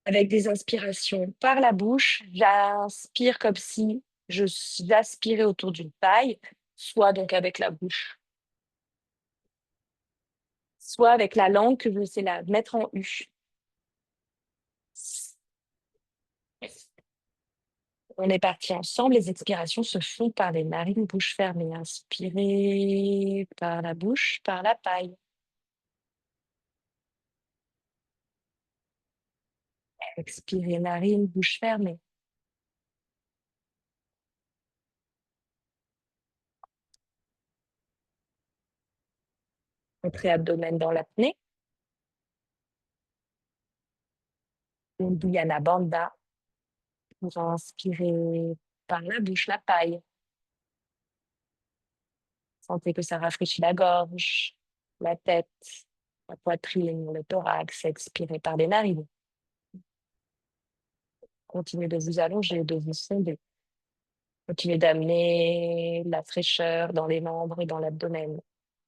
Avec des inspirations par la bouche, j'inspire comme si j'aspirais autour d'une paille, soit donc avec la bouche, soit avec la langue que je sais la mettre en U. On est parti ensemble. Les expirations se font par les narines, bouche fermée. Inspirez par la bouche, par la paille. Expirez narine, bouche fermée. Entrez abdomen dans l'apnée. Uddiyana Bandha. Pour inspirer par la bouche, la paille. Sentez que ça rafraîchit la gorge, la tête, la poitrine, le thorax. Expirez par les narines. Continuez de vous allonger, de vous sonder. Continuez d'amener la fraîcheur dans les membres et dans l'abdomen.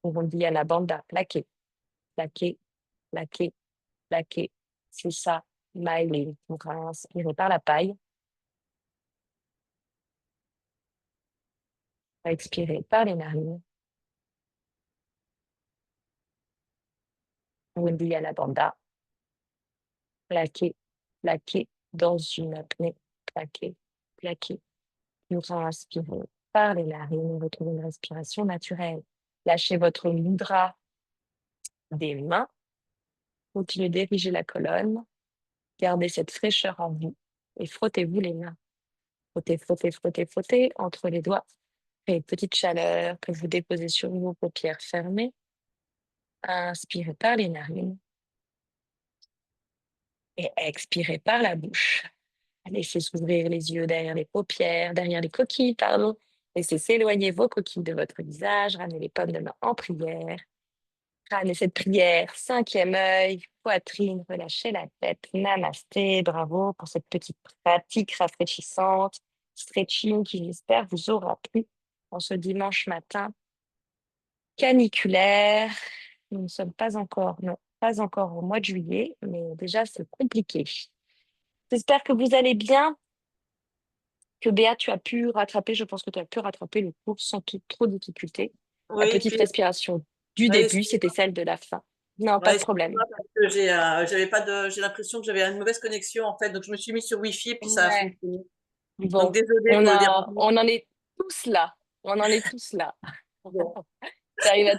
Uddiyana Bandha. Plaquez, plaquez, plaquez, plaquez. C'est ça, smiling. Pour inspirer par la paille. Expirez par les narines. Uddiyana Bandha. Plaquer, plaquer dans une apnée, plaquer, plaquer. Nous inspirons par les narines, retrouvez une respiration naturelle. Lâchez votre mudra des mains, continuez d'ériger la colonne, gardez cette fraîcheur en vous et frottez-vous les mains. Frottez, frottez, frottez, frottez entre les doigts. Et une petite chaleur que vous déposez sur vos paupières fermées. Inspirez par les narines et expirez par la bouche. Laissez s'ouvrir les yeux derrière les paupières, derrière les coquilles, pardon. Laissez s'éloigner vos coquilles de votre visage. Ramenez les pommes de main en prière. Ramenez cette prière, 5e œil, poitrine, relâchez la tête. Namasté, bravo pour cette petite pratique rafraîchissante. Stretching qui, j'espère, vous aura plu en ce dimanche matin caniculaire. Nous ne sommes pas encore, non, pas encore au mois de juillet, mais déjà, c'est compliqué. J'espère que vous allez bien, que Béa, tu as pu rattraper, je pense que tu as pu rattraper le cours sans trop de difficulté. La Oui, petite puis, respiration du ouais, début, c'était celle de la fin. Non, pas ouais, de problème. excuse-moi parce que j'avais pas j'ai l'impression que j'avais une mauvaise connexion en fait, donc je me suis mis sur Wi-Fi et puis ça a Ouais. fonctionné. Donc Bon, désolée pour le dérangement. on en est tous là. On en est tous là. Bon. Ça arrive à